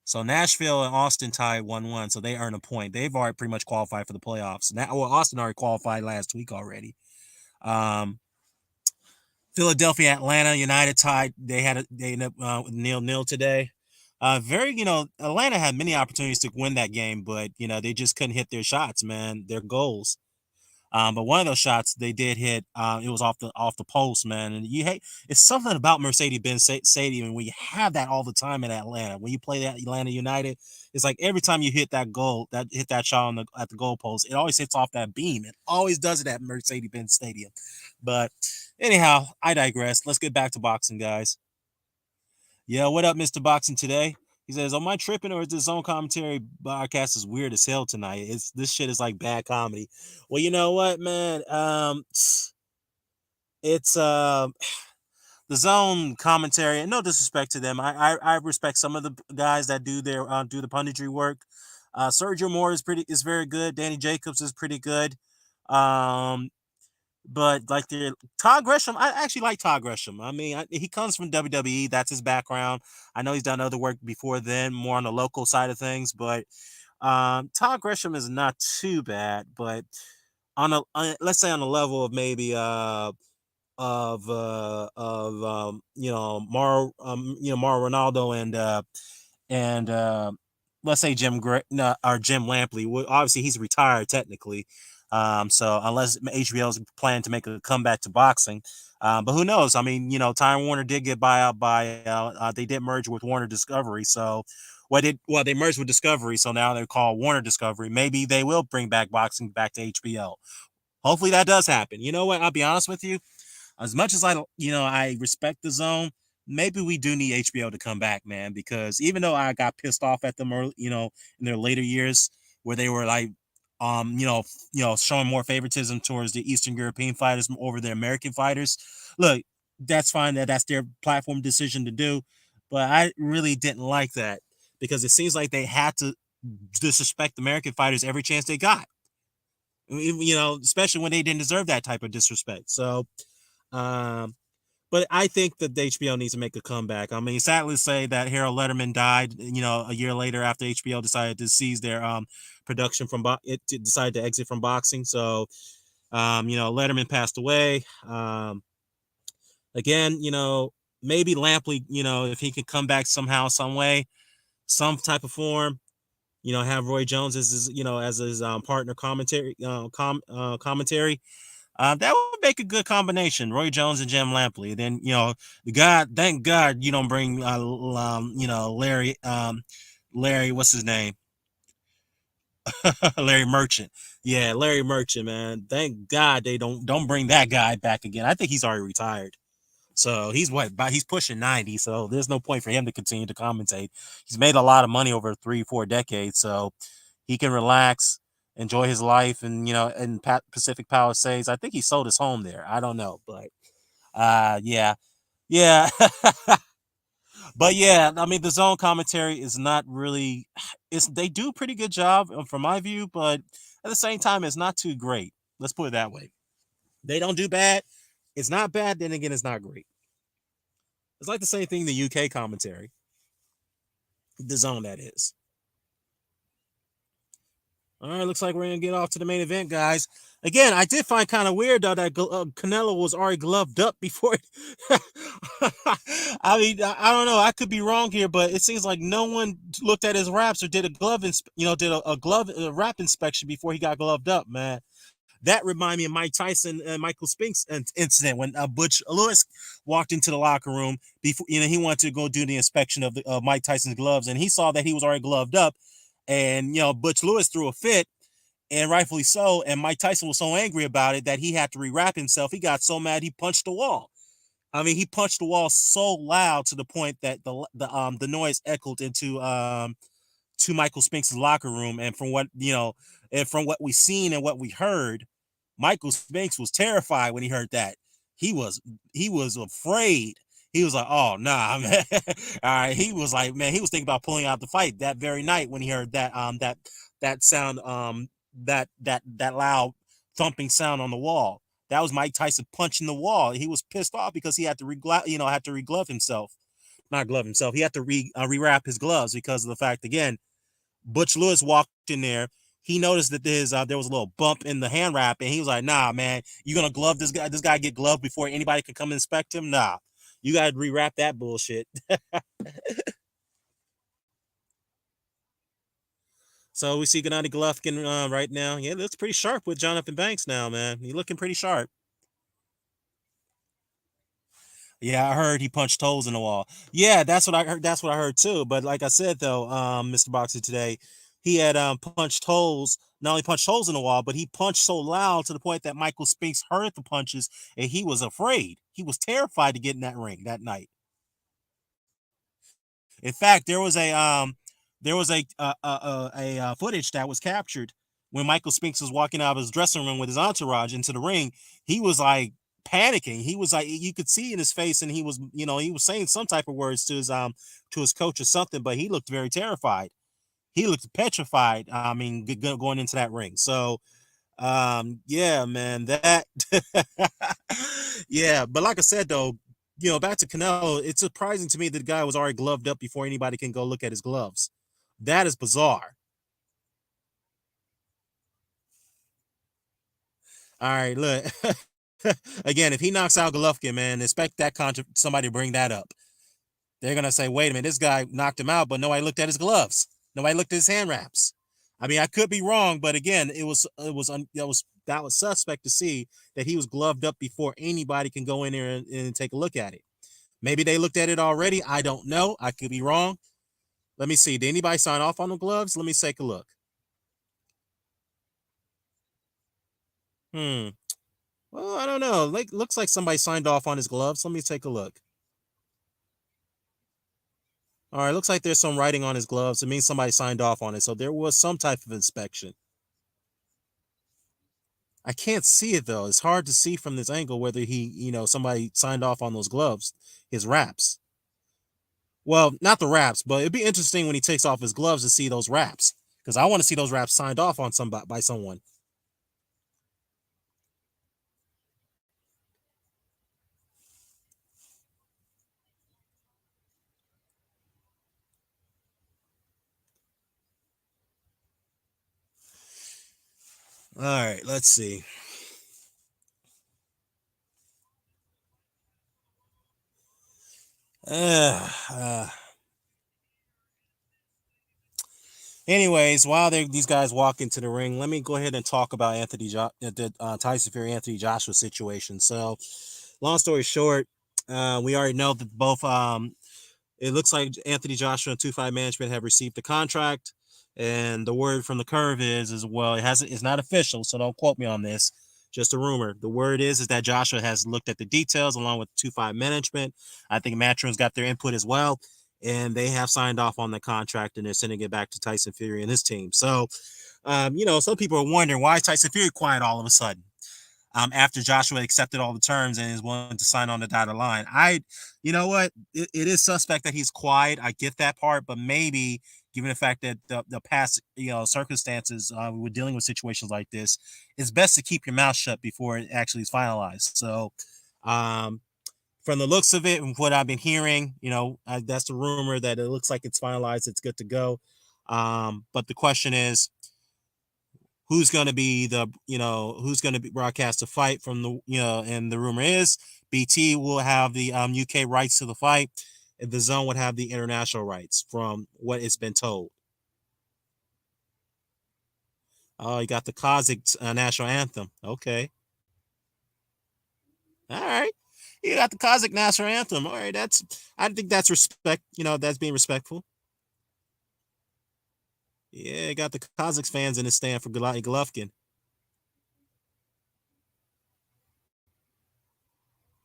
So Nashville and Austin tied 1-1, so they earn a point. They've already pretty much qualified for the playoffs. Now, well, Austin already qualified last week already. Philadelphia, Atlanta United tied. They ended up 0-0 today. Very, Atlanta had many opportunities to win that game, but they just couldn't hit their shots, man, their goals. But one of those shots they did hit. It was off the post, man. And it's something about Mercedes-Benz Stadium when you have that all the time in Atlanta. When you play that Atlanta United, it's like every time you hit that goal, hit that shot at the goal post, it always hits off that beam. It always does it at Mercedes-Benz Stadium. But anyhow, I digress. Let's get back to boxing, guys. Yeah, what up, Mr. Boxing today? He says, "Am I tripping or is this zone commentary podcast is weird as hell tonight? This shit is like bad comedy." Well, you know what, man? It's the zone commentary, and no disrespect to them. I respect some of the guys that do the punditry work. Sergio Moore is very good. Danny Jacobs is pretty good. Um, but like the Todd Gresham, I actually like Todd Gresham. I mean, he comes from WWE. That's his background. I know he's done other work before then, more on the local side of things. But Todd Gresham is not too bad. But let's say on the level of maybe Mauro Ronaldo and let's say Jim Lampley. Well, obviously he's retired technically, so unless HBO's planning to make a comeback to boxing, but who knows? I mean, Time Warner did get buy out by they did merge with Warner Discovery, so they merged with Discovery, so now they're called Warner Discovery. Maybe they will bring back boxing back to HBO. Hopefully that does happen. You know what? I'll be honest with you, as much as I respect the zone, maybe we do need HBO to come back, man, because even though I got pissed off at them early, in their later years where they were like, showing more favoritism towards the Eastern European fighters over the American fighters. Look, that's fine. That's their platform decision to do, but I really didn't like that because it seems like they had to disrespect American fighters every chance they got. Especially when they didn't deserve that type of disrespect. So, um, but I think that the HBO needs to make a comeback. I mean, sadly to say that Harold Letterman died, a year later after HBO decided to cease their production from decided to exit from boxing. So, Letterman passed away. Again, maybe Lampley, if he could come back somehow, some way, some type of form, have Roy Jones as his partner commentary. That would make a good combination, Roy Jones and Jim Lampley. Then thank God you don't bring Larry, what's his name? Larry Merchant. Yeah, Larry Merchant, man. Thank God they don't bring that guy back again. I think he's already retired. So he's pushing 90, so there's no point for him to continue to commentate. He's made a lot of money over 3-4 decades, so he can relax, enjoy his life, and in Pacific Palisades. I think he sold his home there. I don't know, but yeah. Yeah. But yeah, I mean the zone commentary is not really they do a pretty good job from my view, but at the same time it's not too great. Let's put it that way. They don't do bad. It's not bad, then again it's not great. It's like the same thing in the UK commentary. The zone, that is. All right, looks like we're gonna get off to the main event, guys. Again, I did find kind of weird though that Canelo was already gloved up before. I mean, I don't know. I could be wrong here, but it seems like no one looked at his wraps or did a did a glove a wrap inspection before he got gloved up. Man, that reminded me of Mike Tyson and Michael Spinks incident when Butch Lewis walked into the locker room before he wanted to go do the inspection of Mike Tyson's gloves, and he saw that he was already gloved up, and Butch Lewis threw a fit, and rightfully so. And Mike Tyson was so angry about it that he had to rewrap himself. He got so mad he punched the wall. I mean, he punched the wall so loud to the point that the noise echoed into to Michael Spinks' locker room. And from what we seen and what we heard, Michael Spinks was terrified when he heard that. He was afraid. He was like, "Oh nah, man." All right. He was like, man, he was thinking about pulling out the fight that very night when he heard that sound that loud thumping sound on the wall. That was Mike Tyson punching the wall. He was pissed off because he had to reglove himself. Not glove himself. He had to rewrap his gloves because of the fact again Butch Lewis walked in there. He noticed that there was a little bump in the hand wrap, and he was like, "Nah, man, you gonna glove this guy? This guy get gloved before anybody can come and inspect him? Nah, you gotta rewrap that bullshit." So we see Gennady Golovkin right now. Yeah, it looks pretty sharp with Jonathan Banks now, man. He's looking pretty sharp. Yeah, I heard he punched holes in the wall. Yeah, that's what I heard. That's what I heard too. But like I said though, Mr. Boxer today, he had punched holes. Not only punched holes in the wall, but he punched so loud to the point that Michael Spinks heard the punches, and he was afraid. He was terrified to get in that ring that night. In fact, there was a footage that was captured when Michael Spinks was walking out of his dressing room with his entourage into the ring. He was like panicking. He was like, you could see in his face, and he was saying some type of words to his coach or something, but he looked very terrified. He looked petrified. I mean, going into that ring. So yeah, man, that yeah, but like I said though, back to Canelo, it's surprising to me that the guy was already gloved up before anybody can go look at his gloves. That is bizarre. All right, look. Again, if he knocks out Golovkin, man, expect that somebody to bring that up. They're gonna say, "Wait a minute, this guy knocked him out, but nobody looked at his gloves. Nobody looked at his hand wraps." I mean, I could be wrong, but again, that was suspect to see that he was gloved up before anybody can go in there and take a look at it. Maybe they looked at it already. I don't know. I could be wrong. Let me see. Did anybody sign off on the gloves? Let me take a look. Hmm. Well, I don't know. Like, looks like somebody signed off on his gloves. Let me take a look. All right, looks like there's some writing on his gloves. It means somebody signed off on it. So there was some type of inspection. I can't see it though. It's hard to see from this angle whether somebody signed off on those gloves, his wraps. Well, not the wraps, but it'd be interesting when he takes off his gloves to see those wraps because I want to see those wraps signed off on somebody by someone. All right, let's see. Uh, Anyways, while these guys walk into the ring, let me go ahead and talk about the Tyson Fury Anthony Joshua situation. So, long story short, we already know that both it looks like Anthony Joshua and 2-5 Management have received the contract, and the word from the curve is well, it's not official, so don't quote me on this. Just a rumor. The word is that Joshua has looked at the details along with 2-5 Management. I think Matchroom's got their input as well, and they have signed off on the contract, and they're sending it back to Tyson Fury and his team. So, some people are wondering why is Tyson Fury quiet all of a sudden after Joshua accepted all the terms and is willing to sign on the dotted line. You know what? It is suspect that he's quiet. I get that part, but maybe given the fact that the past, circumstances, we're dealing with situations like this, it's best to keep your mouth shut before it actually is finalized. So, um, from the looks of it and what I've been hearing, that's the rumor that it looks like it's finalized. It's good to go. But the question is, who's going to be who's going to be broadcast the fight from the and the rumor is BT will have the UK rights to the fight, and the Zone would have the international rights from what it's been told. Oh, you got the Kazakh national anthem. Okay, all right. You got the Kazakh national anthem. All right, I think that's respect. That's being respectful. Yeah, got the Kazakhs fans in the stand for Golovkin.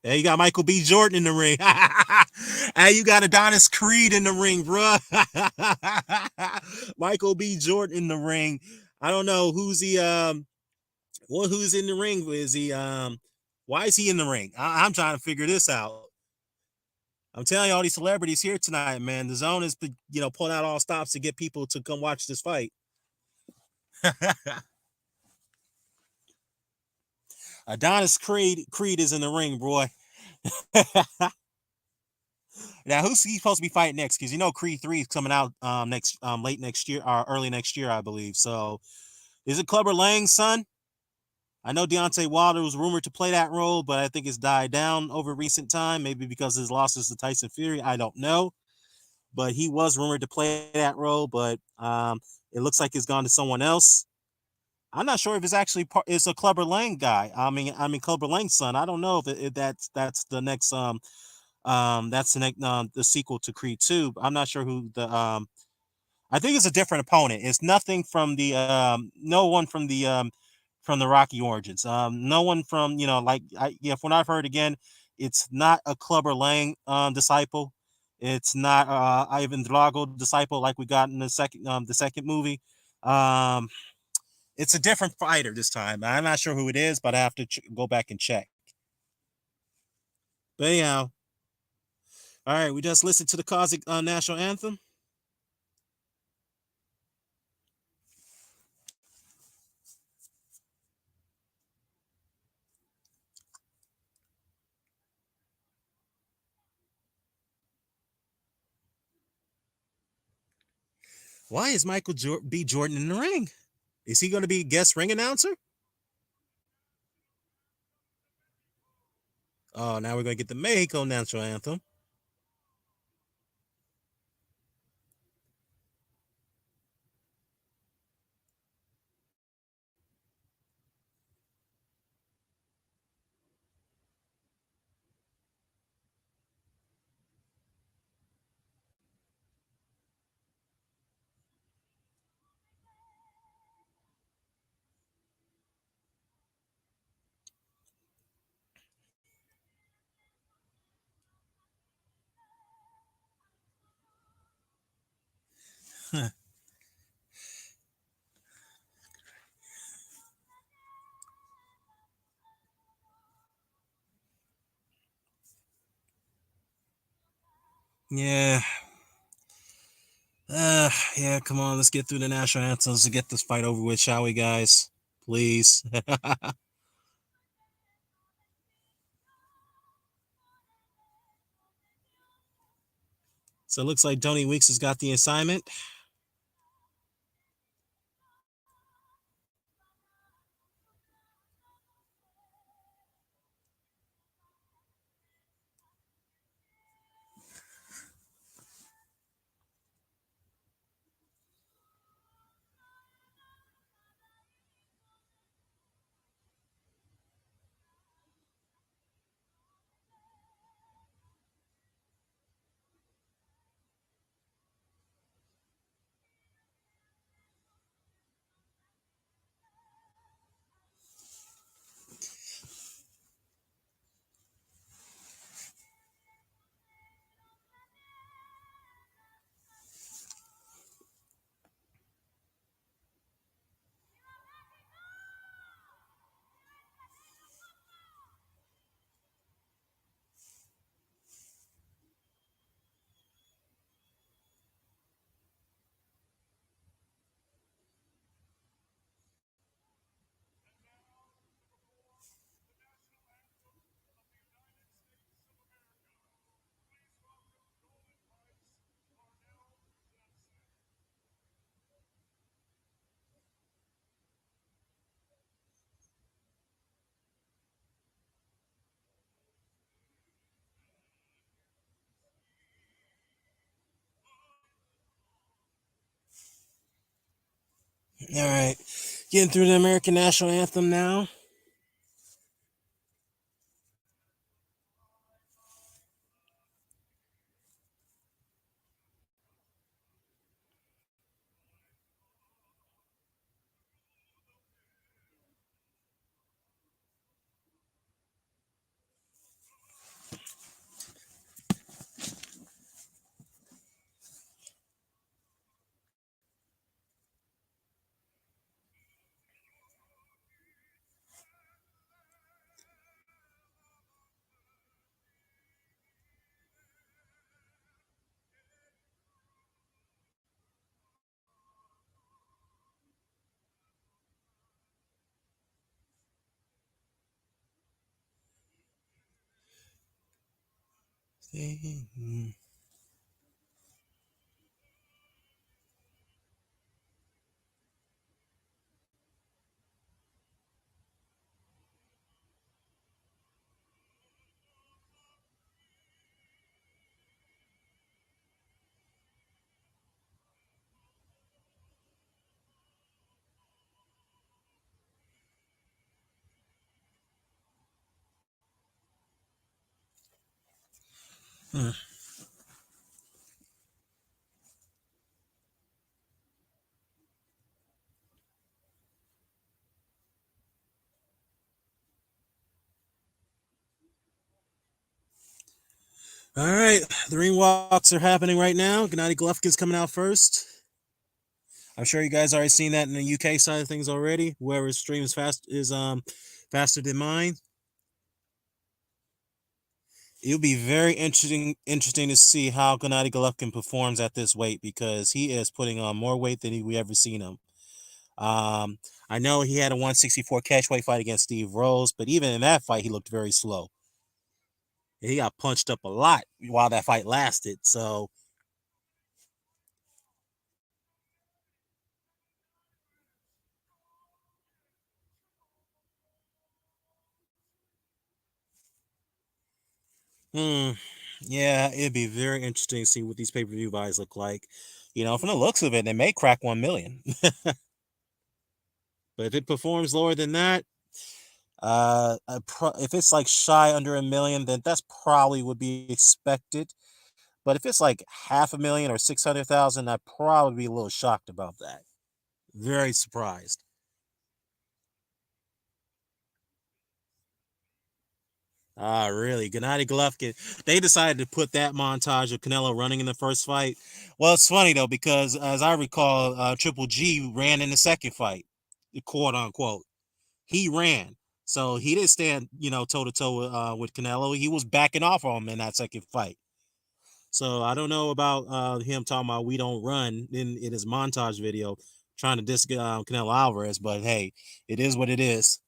Hey, you got Michael B. Jordan in the ring. Hey, you got Adonis Creed in the ring, bro. Michael B. Jordan in the ring. I don't know who's who's in the ring. Is he why is he in the ring? I'm trying to figure this out. I'm telling you, all these celebrities here tonight, man. The Zone is pulling out all stops to get people to come watch this fight. Adonis Creed is in the ring, boy. Now, who's he supposed to be fighting next? Because Creed 3 is coming out next late next year or early next year, I believe. So, is it Clubber Lang's son? I know Deontay Wilder was rumored to play that role, but I think it's died down over recent time. Maybe because his losses to Tyson Fury. I don't know, but he was rumored to play that role. But it looks like it's gone to someone else. I'm not sure if it's actually it's a Clubber Lang guy. I mean Clubber Lang's son. I don't know if that's the next that's the next the sequel to Creed 2. I'm not sure who the I think it's a different opponent. It's nothing from the no one from the Rocky Origins. No one from from what I've heard again, it's not a Clubber Lang disciple. It's not Ivan Drago disciple like we got in the second movie. Um, it's a different fighter this time. I'm not sure who it is, but I have to go back and check. But anyhow, all right, we just listened to the Kazakh national anthem. Why is Michael B. Jordan in the ring? Is he going to be guest ring announcer? Oh, now we're going to get the Mexico national anthem. Yeah. Yeah, come on, let's get through the national anthems to get this fight over with, shall we, guys? Please. So it looks like Tony Weeks has got the assignment. All right. Getting through the American National Anthem now. Hmm. All right, the ring walks are happening right now. Gennady Golovkin's coming out first. I'm sure you guys already seen that in the UK side of things already. Whoever's stream is faster than mine. It'll be very interesting to see how Gennady Golovkin performs at this weight because he is putting on more weight than we ever seen him. I know he had a 164 catchweight fight against Steve Rose, but even in that fight, he looked very slow. He got punched up a lot while that fight lasted. So, yeah, it'd be very interesting to see what these pay-per-view buys look like. From the looks of it, they may crack 1 million. But if it performs lower than that, if it's like shy under 1 million, then that's probably would be expected. But if it's like 500,000 or 600,000, I'd probably be a little shocked about that. Very surprised. Ah, really? Gennady Golovkin. They decided to put that montage of Canelo running in the first fight. Well, it's funny though because as I recall, Triple G ran in the second fight, quote unquote. He ran, so he didn't stand, toe to toe with Canelo. He was backing off on him in that second fight. So I don't know about him talking about we don't run in his montage video, trying to diss Canelo Alvarez. But hey, it is what it is.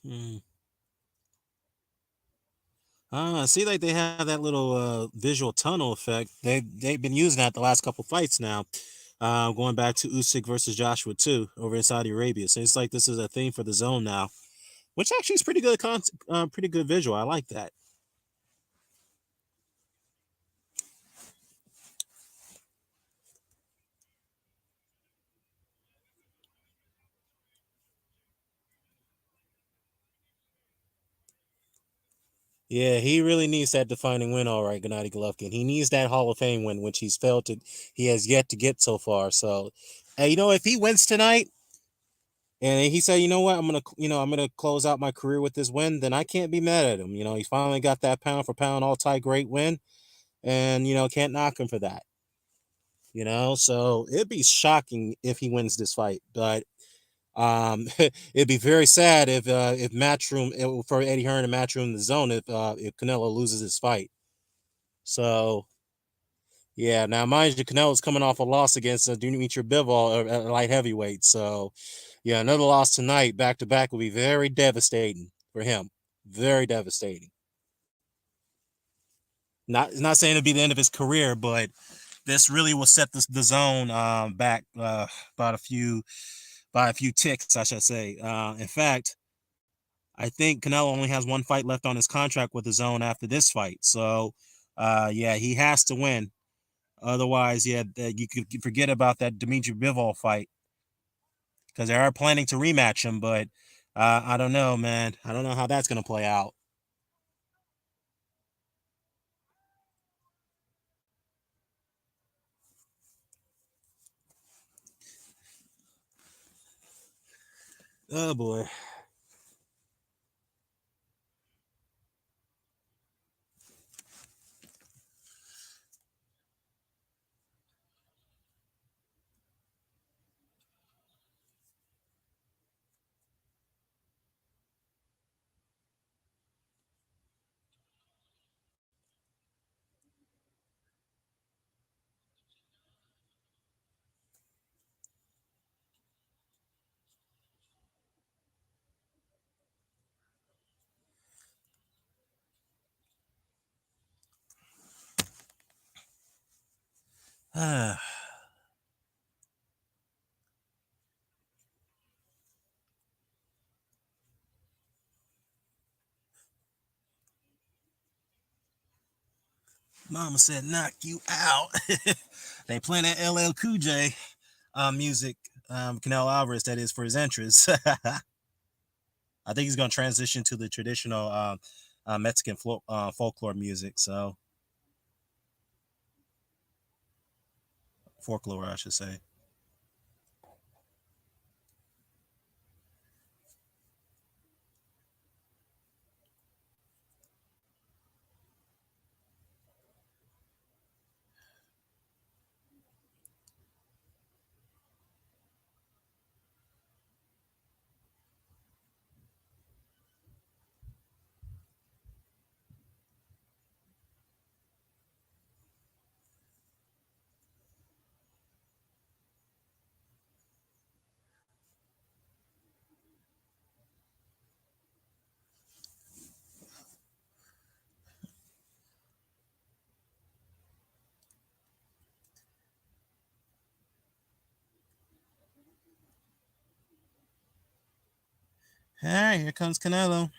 Hmm. See, like they have that little visual tunnel effect. They've been using that the last couple fights now, going back to Usyk versus Joshua too over in Saudi Arabia. So it's like this is a thing for the zone now, which actually is pretty good pretty good visual. I like that. Yeah, he really needs that defining win, all right, Gennady Golovkin. He needs that Hall of Fame win, which he has yet to get so far. So, hey, if he wins tonight, and he said, I'm gonna close out my career with this win, then I can't be mad at him. He finally got that pound for pound all time great win, and can't knock him for that. So it'd be shocking if he wins this fight, but It'd be very sad if Matchroom for Eddie Hearn and Matchroom in the zone if Canelo loses his fight. So yeah, now mind you, Canelo's coming off a loss against Dimitri Bivol at light heavyweight. So yeah, another loss tonight, back to back, will be very devastating for him. Very devastating. Not saying it'll be the end of his career, but this really will set the zone back about a few by a few ticks, I should say. In fact, I think Canelo only has one fight left on his contract with the zone after this fight. So, yeah, he has to win. Otherwise, yeah, you could forget about that Dimitri Bivol fight because they are planning to rematch him. But I don't know, man. I don't know how that's going to play out. Oh, boy. Mama said, knock you out. They playing that LL Cool J music, Canelo Alvarez, that is, for his entrance. I think he's going to transition to the traditional Mexican folklore music. So, folklore, I should say. All right, here comes Canelo.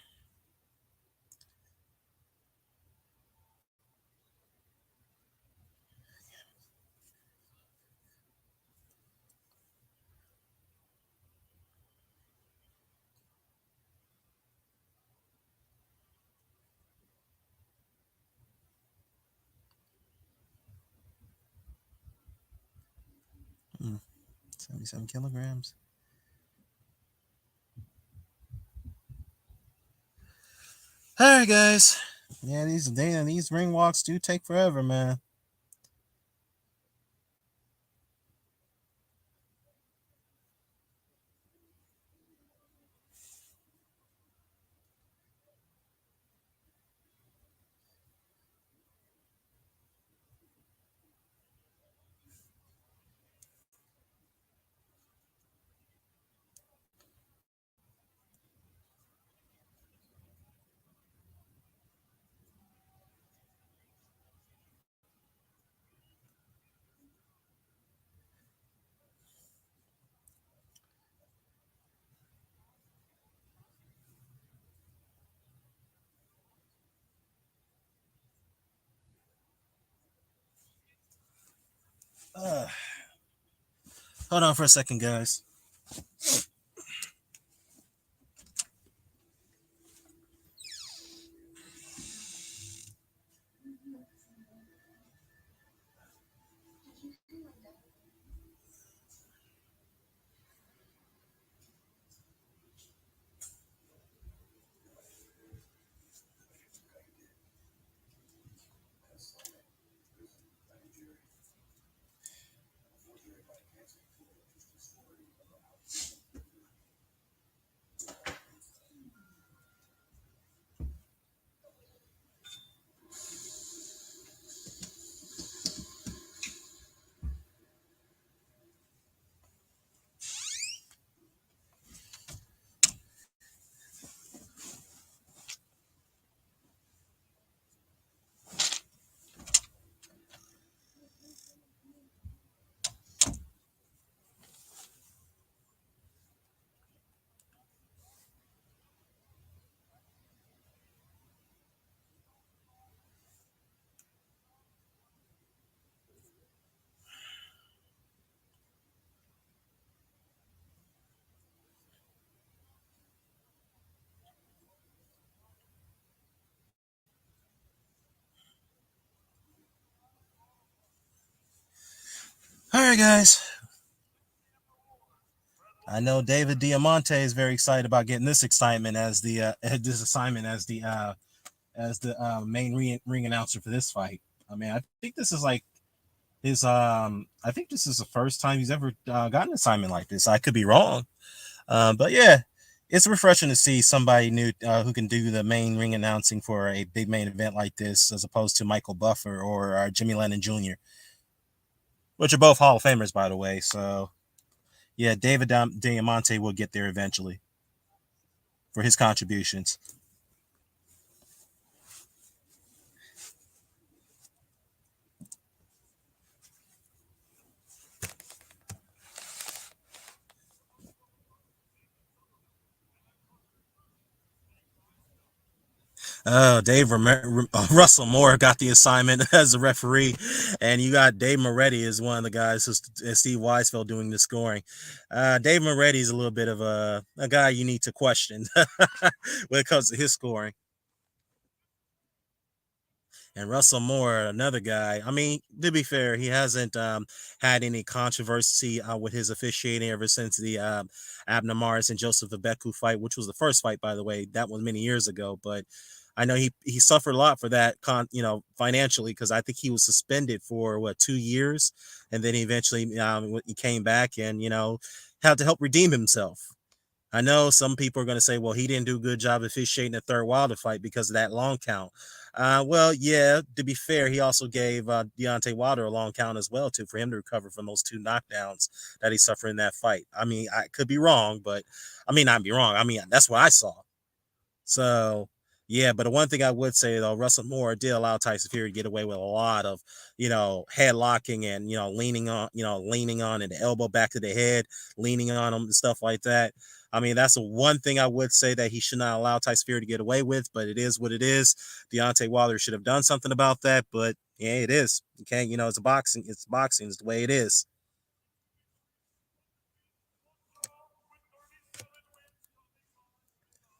77 kilograms. All right, guys. Yeah, these ring walks do take forever, man. Uh, Hold on for a second, guys. All right, guys. I know David Diamante is very excited about getting this excitement as the this assignment as the main ring announcer for this fight. I mean, I think this is like his I think this is the first time he's ever gotten an assignment like this. I could be wrong, but yeah, it's refreshing to see somebody new who can do the main ring announcing for a big main event like this, as opposed to Michael Buffer or Jimmy Lennon Jr., which are both Hall of Famers, by the way. So yeah, David Diamante will get there eventually for his contributions. Russell Moore got the assignment as a referee, and you got Dave Moretti as one of the guys who's Steve Weisfeld doing the scoring. Dave Moretti is a little bit of a guy you need to question when it comes to his scoring. And Russell Moore, another guy. I mean, to be fair, he hasn't had any controversy with his officiating ever since the Abner Maris and Joseph Abeku fight, which was the first fight, by the way. That was many years ago, but I know he suffered a lot for that, financially, because I think he was suspended for 2 years, and then eventually he came back and had to help redeem himself. I know some people are going to say, well, he didn't do a good job officiating the third Wilder fight because of that long count. Well, yeah, to be fair, he also gave Deontay Wilder a long count as well, too, for him to recover from those two knockdowns that he suffered in that fight. I mean, I could be wrong, but I mean, not be wrong. I mean, that's what I saw. So, yeah, but the one thing I would say, though, Russell Moore did allow Tyson Fury to get away with a lot of, head locking and, leaning on and the elbow back to the head, leaning on him and stuff like that. I mean, that's the one thing I would say that he should not allow Tyson Fury to get away with, but it is what it is. Deontay Wilder should have done something about that, but yeah, it is. You can't, it's boxing. It's boxing. It's the way it is.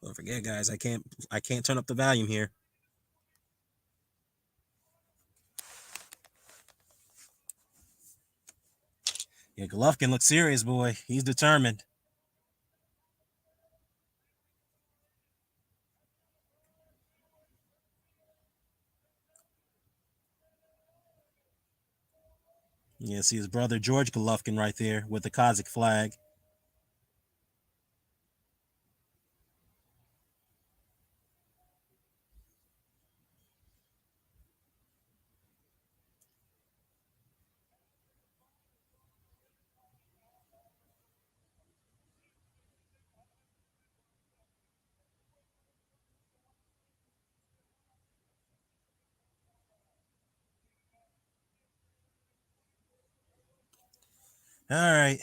Don't forget, guys, I can't turn up the volume here. Yeah, Golovkin looks serious, boy. He's determined. Yeah, see his brother George Golovkin right there with the Kazakh flag. All right.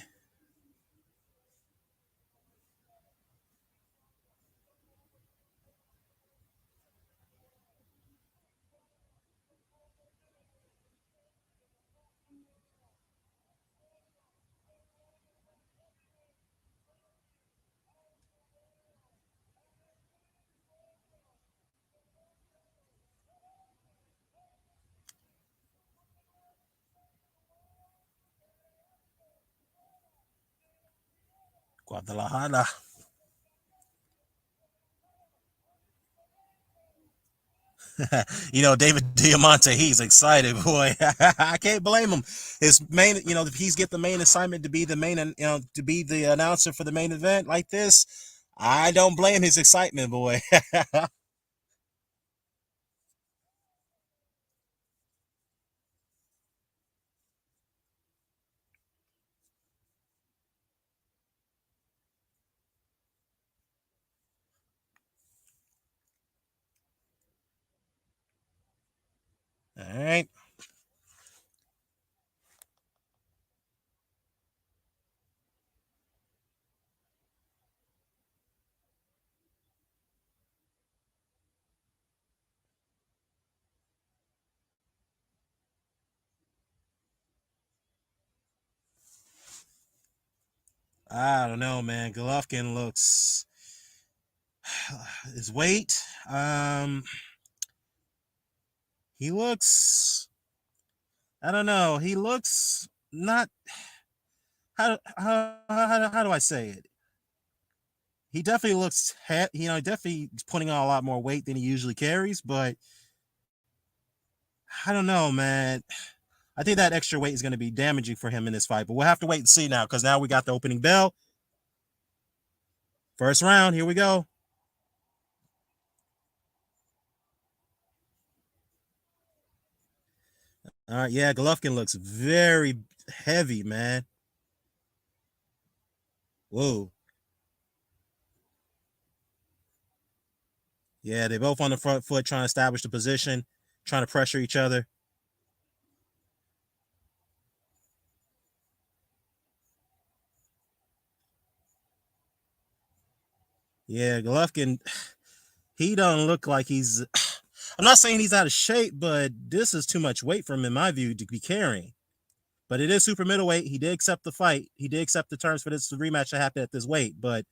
Guadalajara. David Diamante, he's excited, boy. I can't blame him. His main, if he's get the main assignment to be the main, to be the announcer for the main event like this, I don't blame his excitement, boy. All right. I don't know, man. Golovkin looks his weight. He looks. I don't know. He looks not how do I say it? He definitely looks, definitely putting on a lot more weight than he usually carries, but I don't know, man. I think that extra weight is going to be damaging for him in this fight, but we'll have to wait and see now because now we got the opening bell. First round, here we go. All right, yeah, Golovkin looks very heavy, man. Whoa. Yeah, they both on the front foot trying to establish the position, trying to pressure each other. Yeah, Golovkin, he doesn't look like he's. I'm not saying he's out of shape, but this is too much weight for him, in my view, to be carrying. But it is super middleweight. He did accept the fight. He did accept the terms for this rematch to happen at this weight. But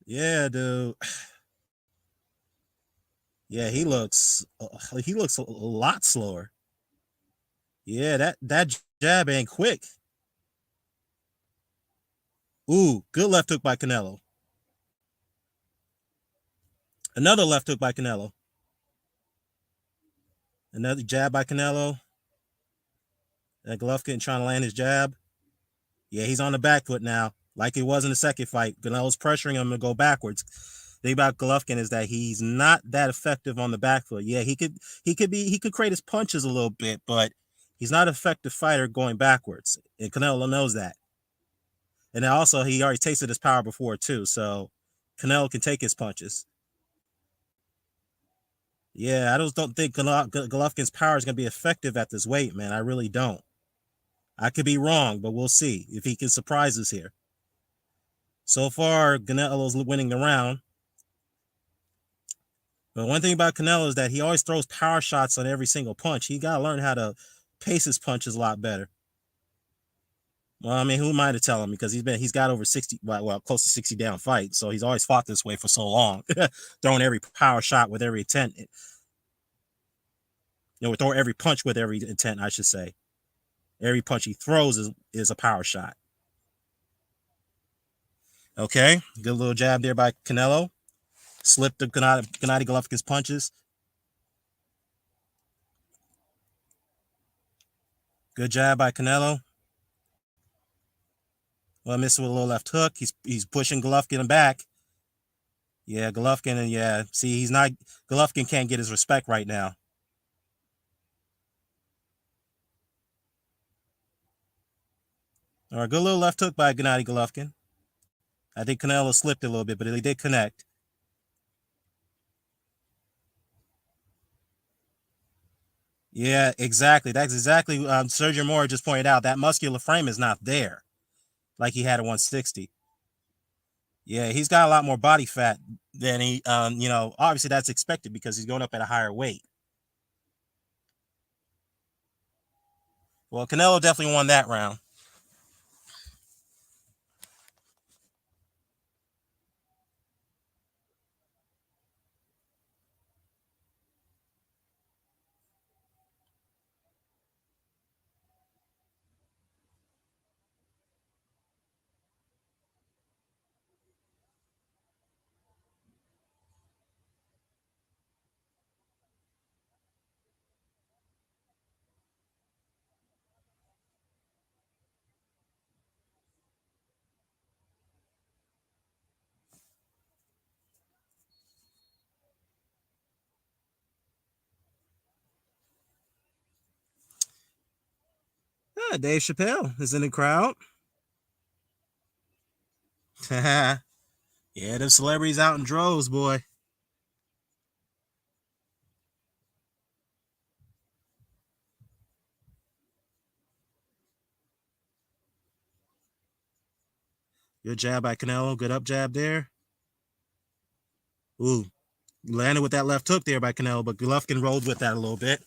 yeah, dude. Yeah, he looks a lot slower. Yeah, that jab ain't quick. Ooh, good left hook by Canelo. Another left hook by Canelo. Another jab by Canelo. That Golovkin trying to land his jab. Yeah, he's on the back foot now, like he was in the second fight. Canelo's pressuring him to go backwards. The thing about Golovkin is that he's not that effective on the back foot. Yeah, he could create his punches a little bit, but he's not an effective fighter going backwards. And Canelo knows that. And then also he already tasted his power before too, so Canelo can take his punches. Yeah, I just don't think Golovkin's power is going to be effective at this weight, man. I really don't. I could be wrong, but we'll see if he can surprise us here. So far, Canelo's winning the round. But one thing about Canelo is that he always throws power shots on every single punch. He got to learn how to pace his punches a lot better. Well, I mean, who am I to tell him? Because he's got over 60, well, close to 60 down fights. So he's always fought this way for so long, throwing every power shot with every intent. Throw every punch with every intent, I should say. Every punch he throws is a power shot. Okay, good little jab there by Canelo. Slipped the Gennady Golovkin's punches. Good jab by Canelo. Well, missed with a little left hook. He's pushing Golovkin back. Yeah, Golovkin, and yeah, see, he's not. Golovkin can't get his respect right now. All right, good little left hook by Gennady Golovkin. I think Canelo slipped a little bit, but he did connect. Yeah, exactly. That's exactly Sergio Mora just pointed out. That muscular frame is not there like he had at 160. Yeah, he's got a lot more body fat than he, obviously that's expected because he's going up at a higher weight. Well, Canelo definitely won that round. Dave Chappelle is in the crowd. Yeah, the celebrities out in droves, boy. Good jab by Canelo. Good up jab there. Ooh, landed with that left hook there by Canelo, but Golovkin rolled with that a little bit.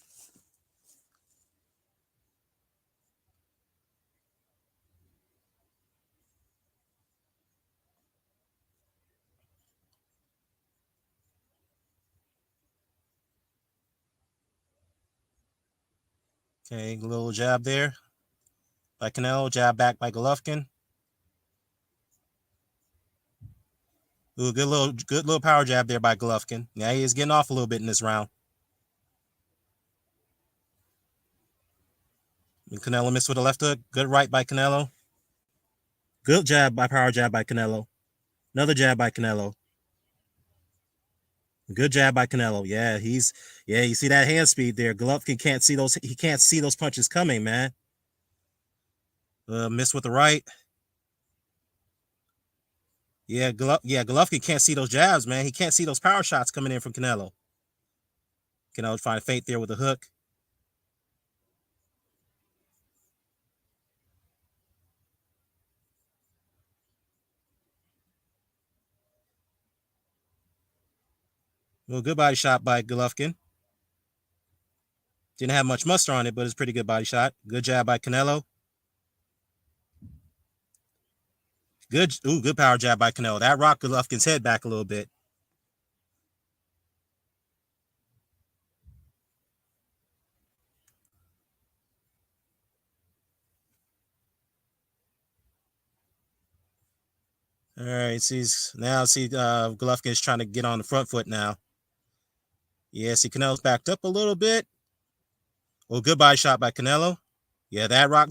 Okay, a little jab there by Canelo, jab back by Golovkin. Ooh, good little power jab there by Golovkin. Yeah, he is getting off a little bit in this round. And Canelo missed with a left hook. Good right by Canelo. Good jab by power jab by Canelo. Another jab by Canelo. Good jab by Canelo. Yeah, you see that hand speed there. Golovkin can't see those. He can't see those punches coming, man. Missed with the right. Yeah, Golovkin can't see those jabs, man. He can't see those power shots coming in from Canelo. Canelo trying to feint there with a hook. Well, good body shot by Golovkin. Didn't have much muster on it, but it's a pretty good body shot. Good jab by Canelo. Good power jab by Canelo. That rocked Golovkin's head back a little bit. All right, Golovkin's trying to get on the front foot now. Yeah, see Canelo's backed up a little bit. Oh, good body shot by Canelo. Yeah, that rock.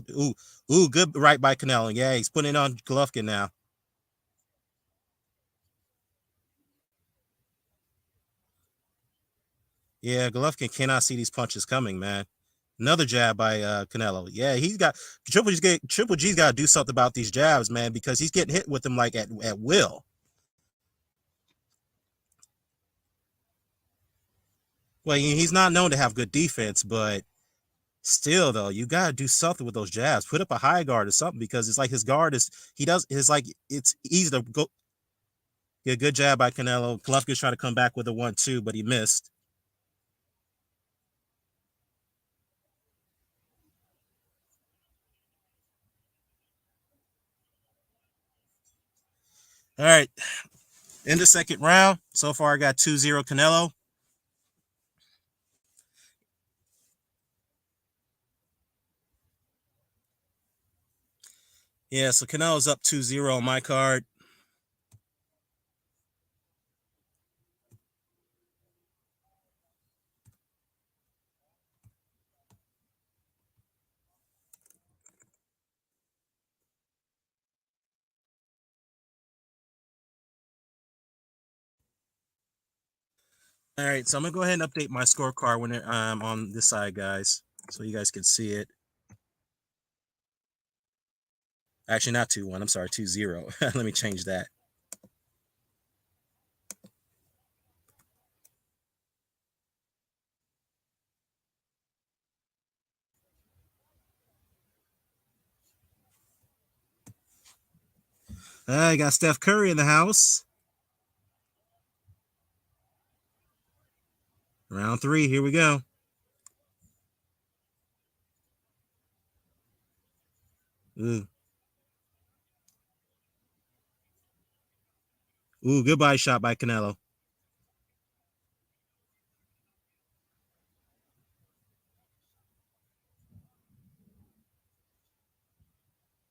Good right by Canelo. Yeah, he's putting it on Golovkin now. Yeah, Golovkin cannot see these punches coming, man. Another jab by Canelo. Yeah, he's got Triple G's got to do something about these jabs, man, because he's getting hit with them like at will. Well, he's not known to have good defense, but still, though, you got to do something with those jabs. Put up a high guard or something because it's like his guard is it's easy to go. Yeah, good jab by Canelo. Golovkin's trying to come back with a 1-2, but he missed. All right, in the second round, so far I got 2-0 Canelo. Yeah, so Canelo's up 2-0 on my card. All right, so I'm gonna go ahead and update my scorecard when I'm on this side, guys, so you guys can see it. Actually, not 2-1. I'm sorry, 2-0. Let me change that. I got Steph Curry in the house. Round 3, here we go. Ooh, goodbye shot by Canelo.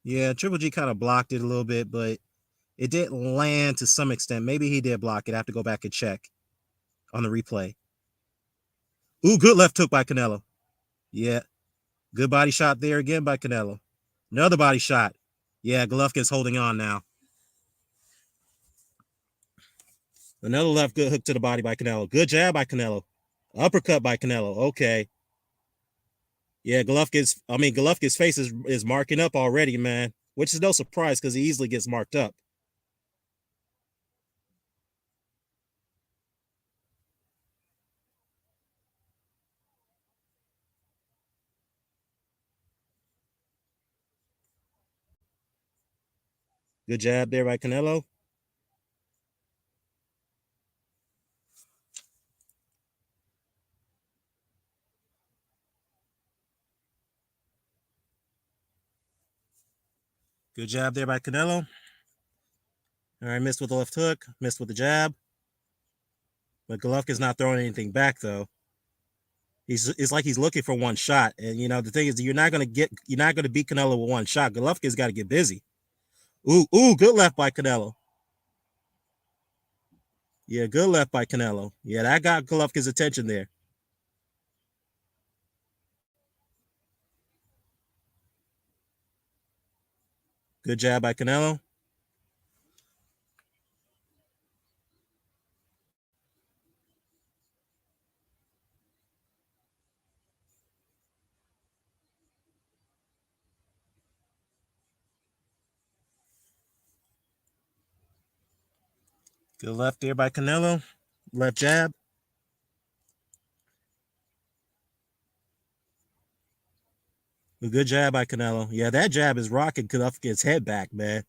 Yeah, Triple G kind of blocked it a little bit, but it did land to some extent. Maybe he did block it. I have to go back and check on the replay. Good left hook by Canelo. Yeah, good body shot there again by Canelo. Another body shot. Yeah, Golovkin's holding on now. Another left good hook to the body by Canelo. Good jab by Canelo. Uppercut by Canelo. Okay. Yeah, Golovkin's face is marking up already, man. Which is no surprise because he easily gets marked up. Good jab there by Canelo. Good jab there by Canelo. All right, missed with the left hook, missed with the jab. But Golovkin's not throwing anything back, though. It's like he's looking for one shot, and the thing is, you're not gonna beat Canelo with one shot. Golovkin's got to get busy. Ooh, good left by Canelo. Yeah, good left by Canelo. Yeah, that got Golovkin's attention there. Good jab by Canelo. Good left there by Canelo. Left jab. A good jab by Canelo. Yeah, that jab is rocking Golovkin's head back, man.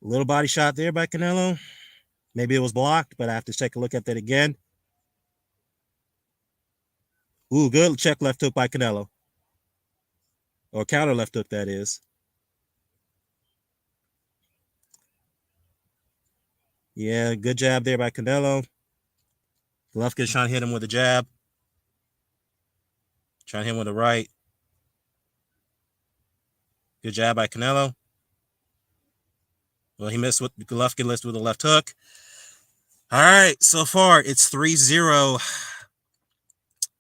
A little body shot there by Canelo. Maybe it was blocked, but I have to take a look at that again. Ooh, good check left hook by Canelo. Or counter left hook, that is. Yeah, good jab there by Canelo. Golovkin's trying to hit him with a jab. Trying to hit him with a right. Good jab by Canelo. Well, he missed with Golovkin missed with a left hook. All right, so far it's 3-0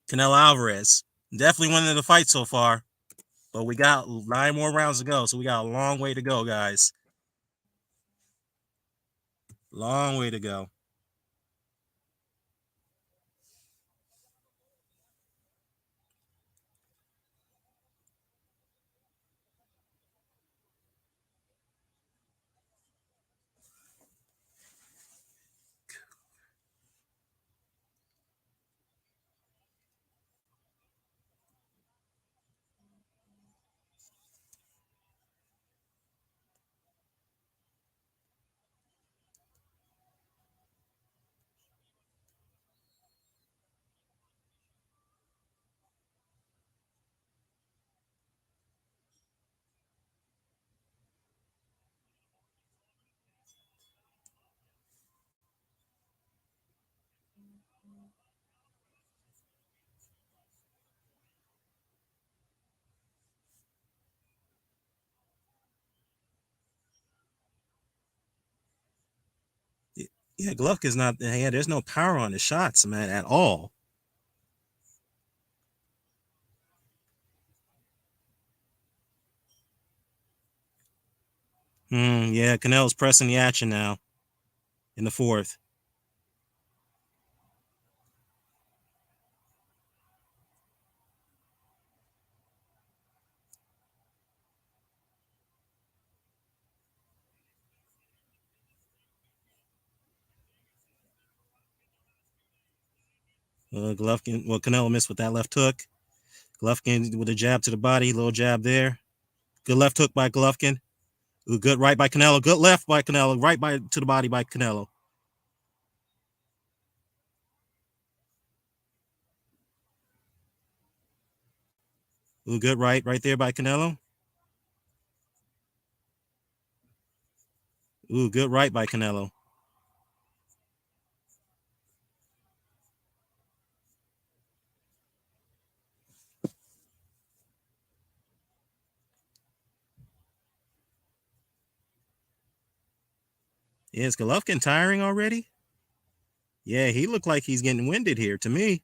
Canelo Alvarez. Definitely winning the fight so far. But we got 9 more rounds to go, so we got a long way to go, guys. Long way to go. Yeah, Golovkin's not. Yeah, there's no power on the shots, man, at all. Yeah, Canelo's pressing the action now in the fourth. Canelo missed with that left hook. Golovkin with a jab to the body, little jab there. Good left hook by Golovkin. Ooh, good right by Canelo. Good left by Canelo. Right by to the body by Canelo. Ooh, good right there by Canelo. Ooh, good right by Canelo. Yeah, is Golovkin tiring already? Yeah, he looked like he's getting winded here to me.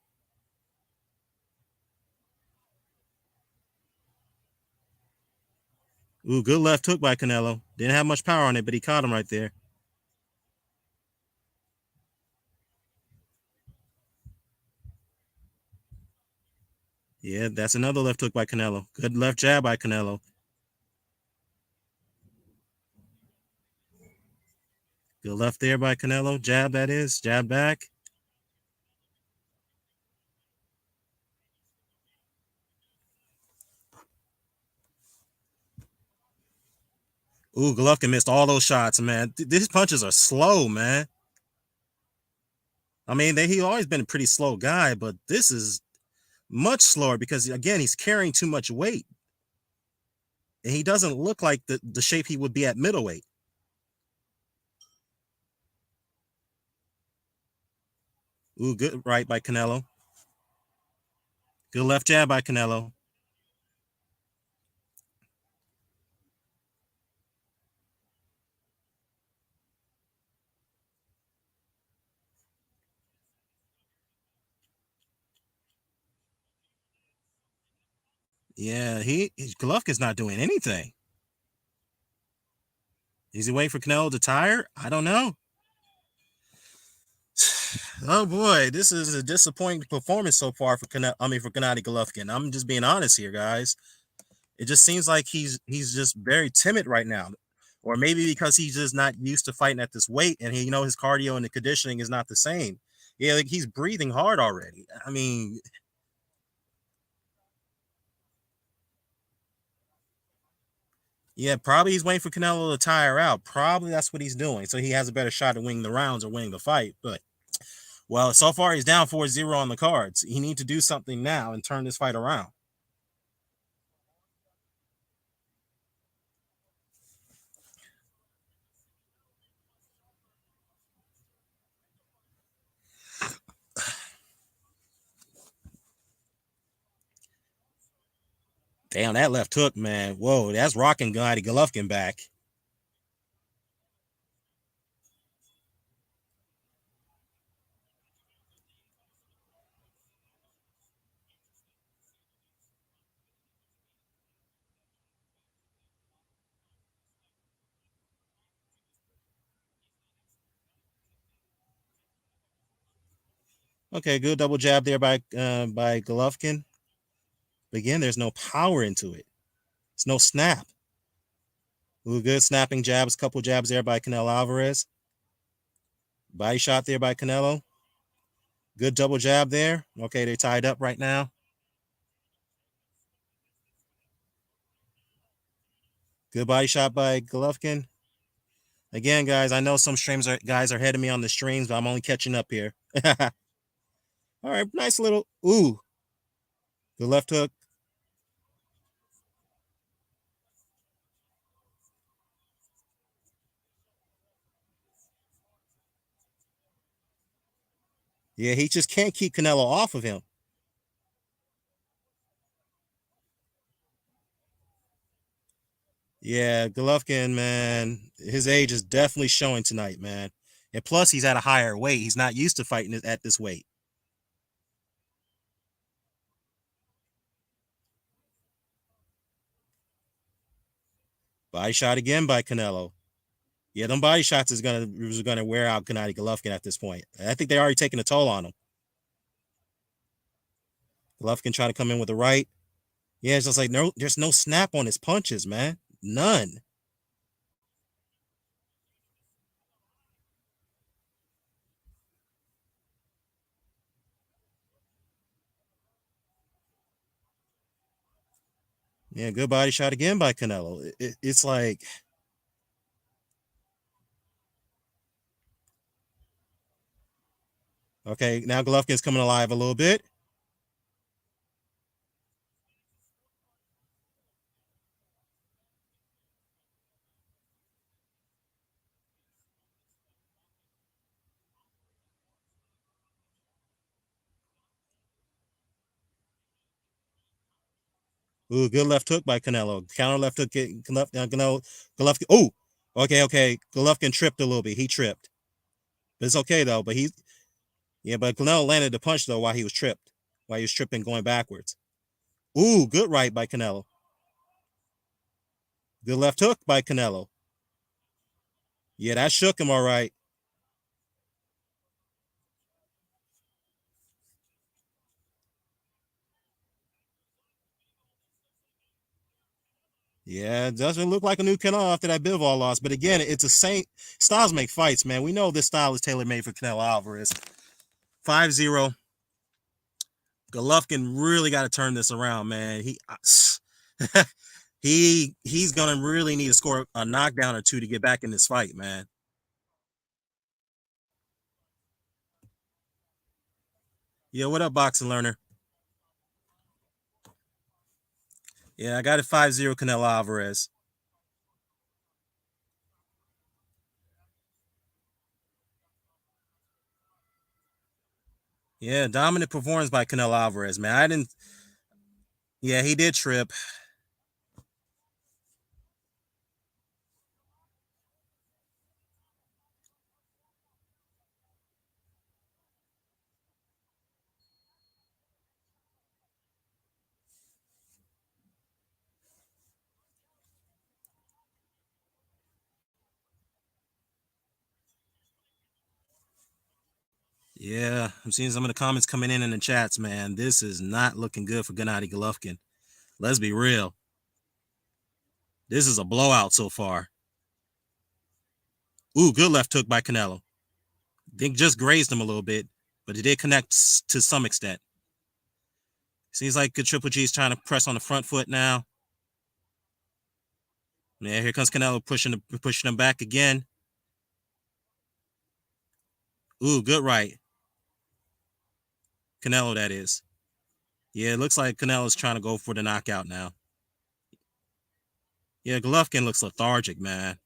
Ooh, good left hook by Canelo. Didn't have much power on it, but he caught him right there. Yeah, that's another left hook by Canelo. Good left jab by Canelo. Good left there by Canelo. Jab, that is. Jab back. Ooh, Golovkin missed all those shots, man. These punches are slow, man. I mean, he always been a pretty slow guy, but this is much slower because, again, he's carrying too much weight. And he doesn't look like the shape he would be at middleweight. Ooh, good right by Canelo. Good left jab by Canelo. Yeah, Golovkin's not doing anything. Is he waiting for Canelo to tire? I don't know. Oh boy, this is a disappointing performance so far for Gennady Golovkin. I'm just being honest here, guys. It just seems like he's just very timid right now, or maybe because he's just not used to fighting at this weight, and his cardio and the conditioning is not the same. Yeah, like he's breathing hard already. I mean, yeah, probably he's waiting for Canelo to tire out. Probably that's what he's doing, so he has a better shot at winning the rounds or winning the fight. But well, so far he's down 4-0 on the cards. He needs to do something now and turn this fight around. Damn, that left hook, man. Whoa, that's rocking Gennady Golovkin back. Okay, good double jab there by Golovkin. But again, there's no power into it. It's no snap. Ooh, good snapping jabs, couple jabs there by Canelo Alvarez. Body shot there by Canelo. Good double jab there. Okay, they're tied up right now. Good body shot by Golovkin. Again, guys, I know some guys are ahead of me on the streams, but I'm only catching up here. All right, nice little the left hook. Yeah, he just can't keep Canelo off of him. Yeah, Golovkin, man, his age is definitely showing tonight, man. And plus, he's at a higher weight. He's not used to fighting at this weight. Body shot again by Canelo. Yeah, them body shots is gonna wear out Gennady Golovkin at this point. I think they already taken a toll on him. Golovkin trying to come in with the right. Yeah, it's just like no, there's no snap on his punches, man. None. Yeah, good body shot again by Canelo. It's like okay, now Golovkin's coming alive a little bit. Ooh, good left hook by Canelo. Counter left hook. Canelo. Golovkin. Oh, okay. Golovkin tripped a little bit. He tripped. But it's okay though. Yeah, but Canelo landed the punch though while he was tripped, while he was tripping going backwards. Ooh, good right by Canelo. Good left hook by Canelo. Yeah, that shook him all right. Yeah, it doesn't look like a new Canelo after that Bivol loss. But again, it's the same styles make fights, man. We know this style is tailor made for Canelo Alvarez. 5-0. Golovkin really got to turn this around, man. He's gonna really need to score a knockdown or two to get back in this fight, man. Yeah, what up, boxing learner? Yeah, I got it 5-0 Canelo Alvarez. Yeah, dominant performance by Canelo Alvarez, man. I didn't Yeah, he did trip. Yeah, I'm seeing some of the comments coming in the chats, man. This is not looking good for Gennady Golovkin. Let's be real. This is a blowout so far. Ooh, good left hook by Canelo. Think just grazed him a little bit, but it did connect to some extent. Seems like good Triple G is trying to press on the front foot now. Yeah, here comes Canelo pushing him back again. Ooh, good right. Canelo, that is. Yeah, it looks like Canelo's trying to go for the knockout now. Yeah, Golovkin looks lethargic, man.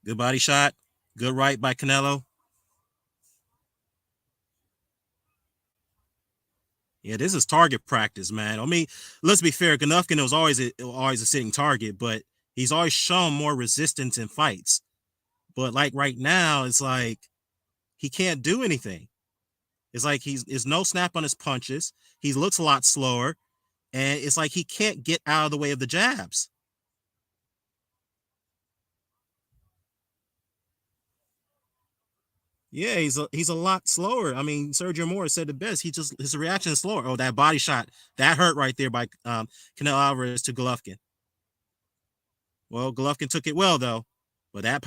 Good body shot. Good right by Canelo. Yeah, this is target practice, man. I mean, let's be fair. Golovkin was always a sitting target, but he's always shown more resistance in fights. But like right now, it's like he can't do anything. It's like there's no snap on his punches. He looks a lot slower, and it's like he can't get out of the way of the jabs. Yeah, he's a lot slower. I mean, Sergio Morris said the best. His reaction is slower. Oh, that body shot that hurt right there by Canelo Alvarez to Golovkin. Well, Golovkin took it well though, but that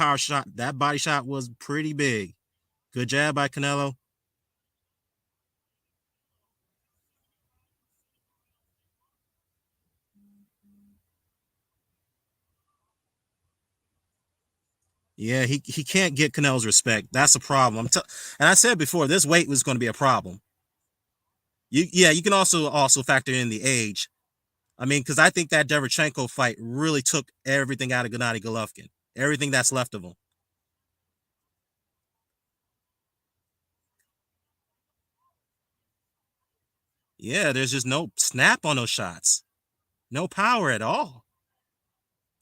body shot was pretty big. Good jab by Canelo. Yeah, he can't get Canelo's respect. That's a problem. And I said before, this weight was going to be a problem. You can also factor in the age. I mean, because I think that Derevchenko fight really took everything out of Gennady Golovkin, everything that's left of him. Yeah, there's just no snap on those shots, no power at all.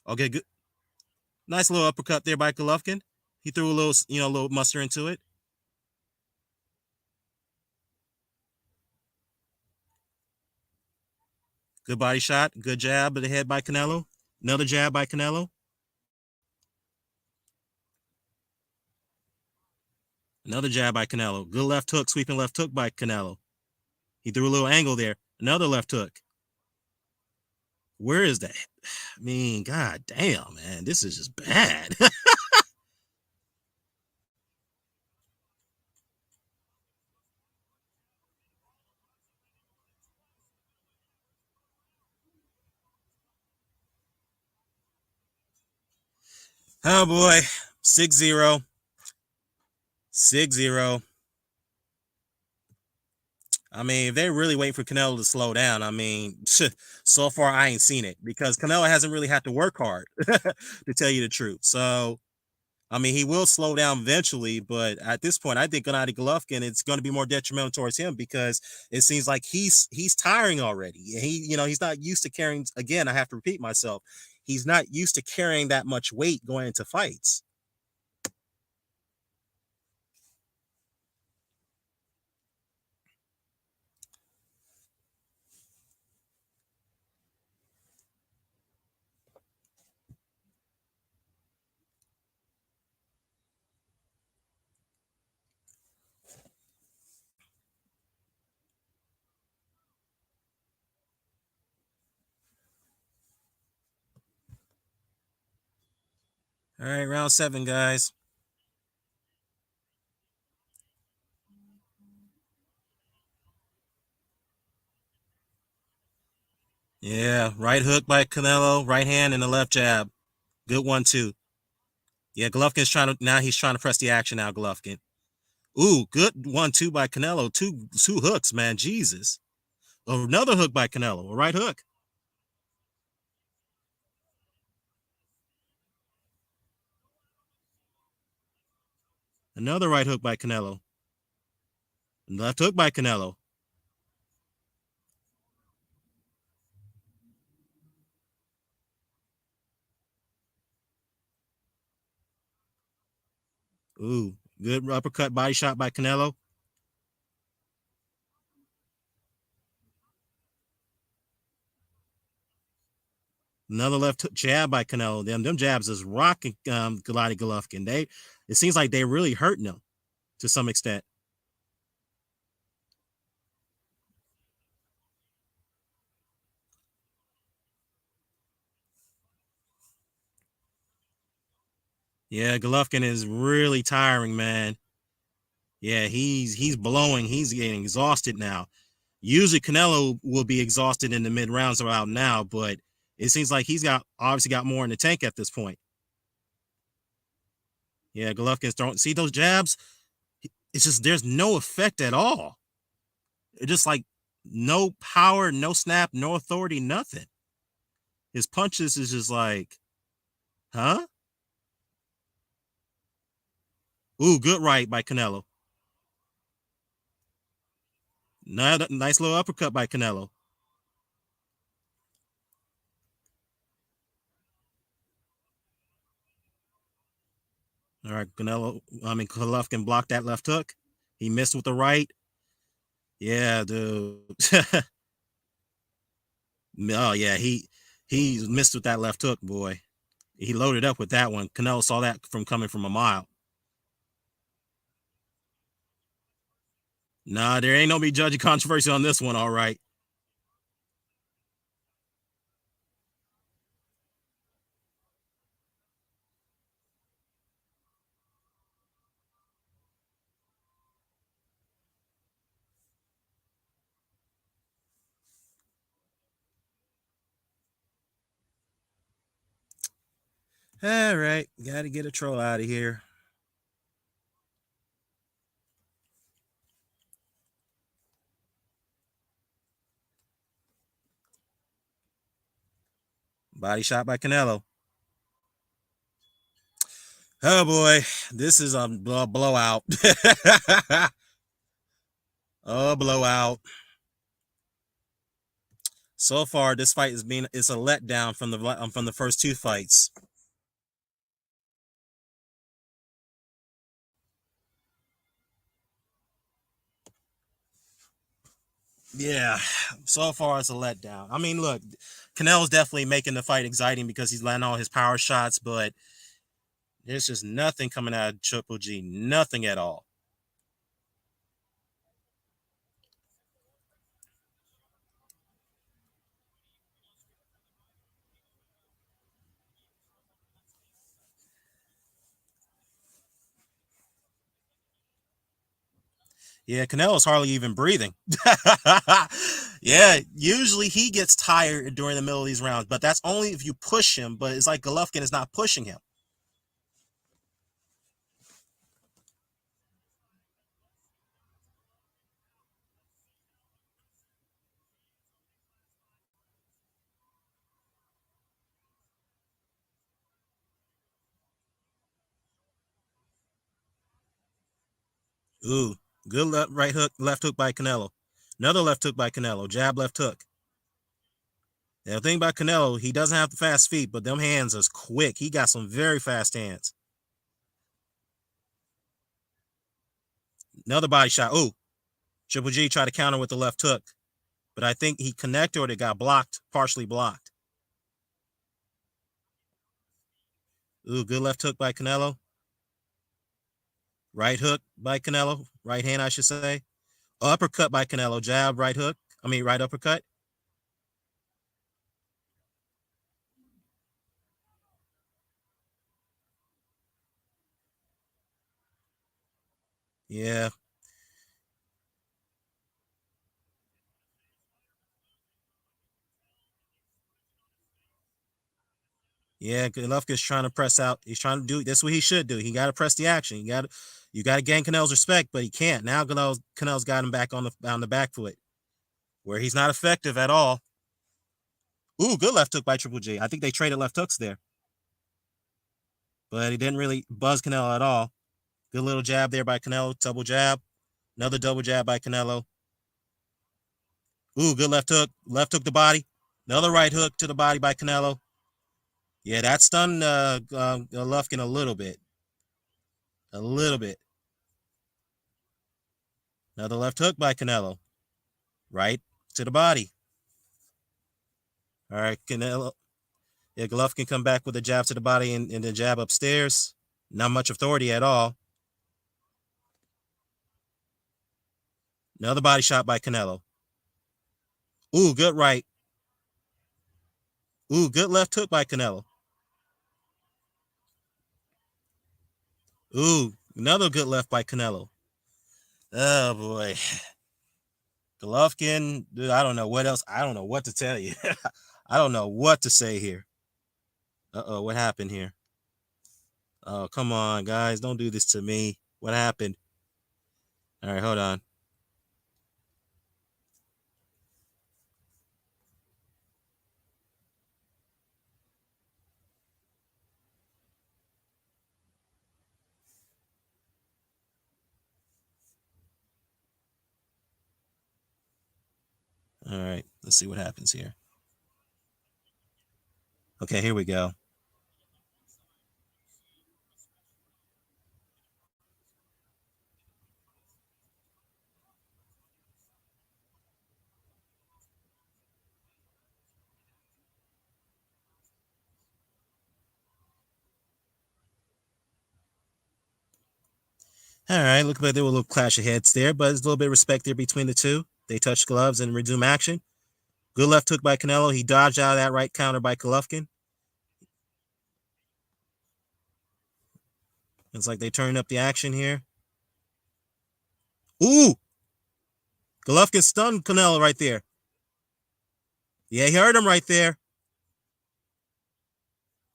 Okay, good, nice little uppercut there by Golovkin. He threw a little muster into it. Good body shot, good jab of the head by Canelo. Another jab by Canelo. Another jab by Canelo. Good left hook, sweeping left hook by Canelo. He threw a little angle there. Another left hook. Where is that? I mean, god damn, man, this is just bad. Oh boy, 6-0, 6-0. I mean, if they're really waiting for Canelo to slow down, I mean, so far I ain't seen it because Canelo hasn't really had to work hard, to tell you the truth. So, I mean, he will slow down eventually, but at this point, I think Gennady Golovkin, it's going to be more detrimental towards him because it seems like he's tiring already. He's not used to carrying. Again, I have to repeat myself. He's not used to carrying that much weight going into fights. All right, round 7, guys. Yeah, right hook by Canelo, right hand and the left jab. Good one too. Yeah, Golovkin's he's trying to press the action now, Golovkin. Ooh, good 1-2 by Canelo. Two hooks, man. Jesus. Another hook by Canelo. A right hook. Another right hook by Canelo. Left hook by Canelo. Ooh, good uppercut body shot by Canelo. Another left jab by Canelo. Them jabs is rocking Gennady Golovkin. It seems like they're really hurting him to some extent. Yeah, Golovkin is really tiring, man. Yeah, he's blowing. He's getting exhausted now. Usually Canelo will be exhausted in the mid rounds about now, but it seems like he's got obviously got more in the tank at this point. Yeah, Golovkin's throwing. See those jabs? It's just there's no effect at all. It's just like no power, no snap, no authority, nothing. His punches is just like, huh? Ooh, good right by Canelo. Nice little uppercut by Canelo. All right, Golovkin blocked that left hook. He missed with the right. Yeah, dude. Oh yeah, he missed with that left hook, boy. He loaded up with that one. Canelo saw that from coming from a mile. Nah, there ain't no be judging controversy on this one. All right. All right, got to get a troll out of here. Body shot by Canelo. Oh boy, this is a blowout. Oh, blowout. So far, this fight it's a letdown from the first two fights. Yeah, so far it's a letdown. I mean, look, Canelo's definitely making the fight exciting because he's landing all his power shots, but there's just nothing coming out of Triple G, nothing at all. Yeah, Canelo's hardly even breathing. Yeah, usually he gets tired during the middle of these rounds, but that's only if you push him. But it's like Golovkin is not pushing him. Ooh, good right hook, left hook by Canelo. Another left hook by Canelo. Jab, left hook. The thing about Canelo, he doesn't have the fast feet, but them hands is quick. He got some very fast hands. Another body shot. Ooh, Triple G tried to counter with the left hook, but I think he connected or it got blocked, partially blocked. Ooh, good left hook by Canelo. Right hook by Canelo. Right hand, I should say. Uppercut by Canelo. Jab, right hook. Right uppercut. Yeah. Yeah, Golovkin's trying to press out. He's trying to do that's what he should do. He got to press the action. You got to gain Canelo's respect, but he can't. Now Canelo's got him back on the back foot, where he's not effective at all. Ooh, good left hook by Triple G. I think they traded left hooks there, but he didn't really buzz Canelo at all. Good little jab there by Canelo, double jab. Another double jab by Canelo. Ooh, good left hook. Left hook the body. Another right hook to the body by Canelo. Yeah, that stunned Golovkin a little bit. A little bit. Another left hook by Canelo. Right to the body. All right, Canelo. Yeah, Golovkin come back with a jab to the body and the jab upstairs. Not much authority at all. Another body shot by Canelo. Ooh, good right. Ooh, good left hook by Canelo. Ooh, another good left by Canelo. Oh, boy. Golovkin, dude, I don't know what else. I don't know what to tell you. I don't know what to say here. Uh-oh, what happened here? Oh, come on, guys. Don't do this to me. What happened? All right, hold on. All right, let's see what happens here. Okay, here we go. All right, look like there was a little clash of heads there, but there's a little bit of respect there between the two. They touched gloves and resume action. Good left hook by Canelo. He dodged out of that right counter by Golovkin. It's like they turned up the action here. Ooh! Golovkin stunned Canelo right there. Yeah, he hurt him right there.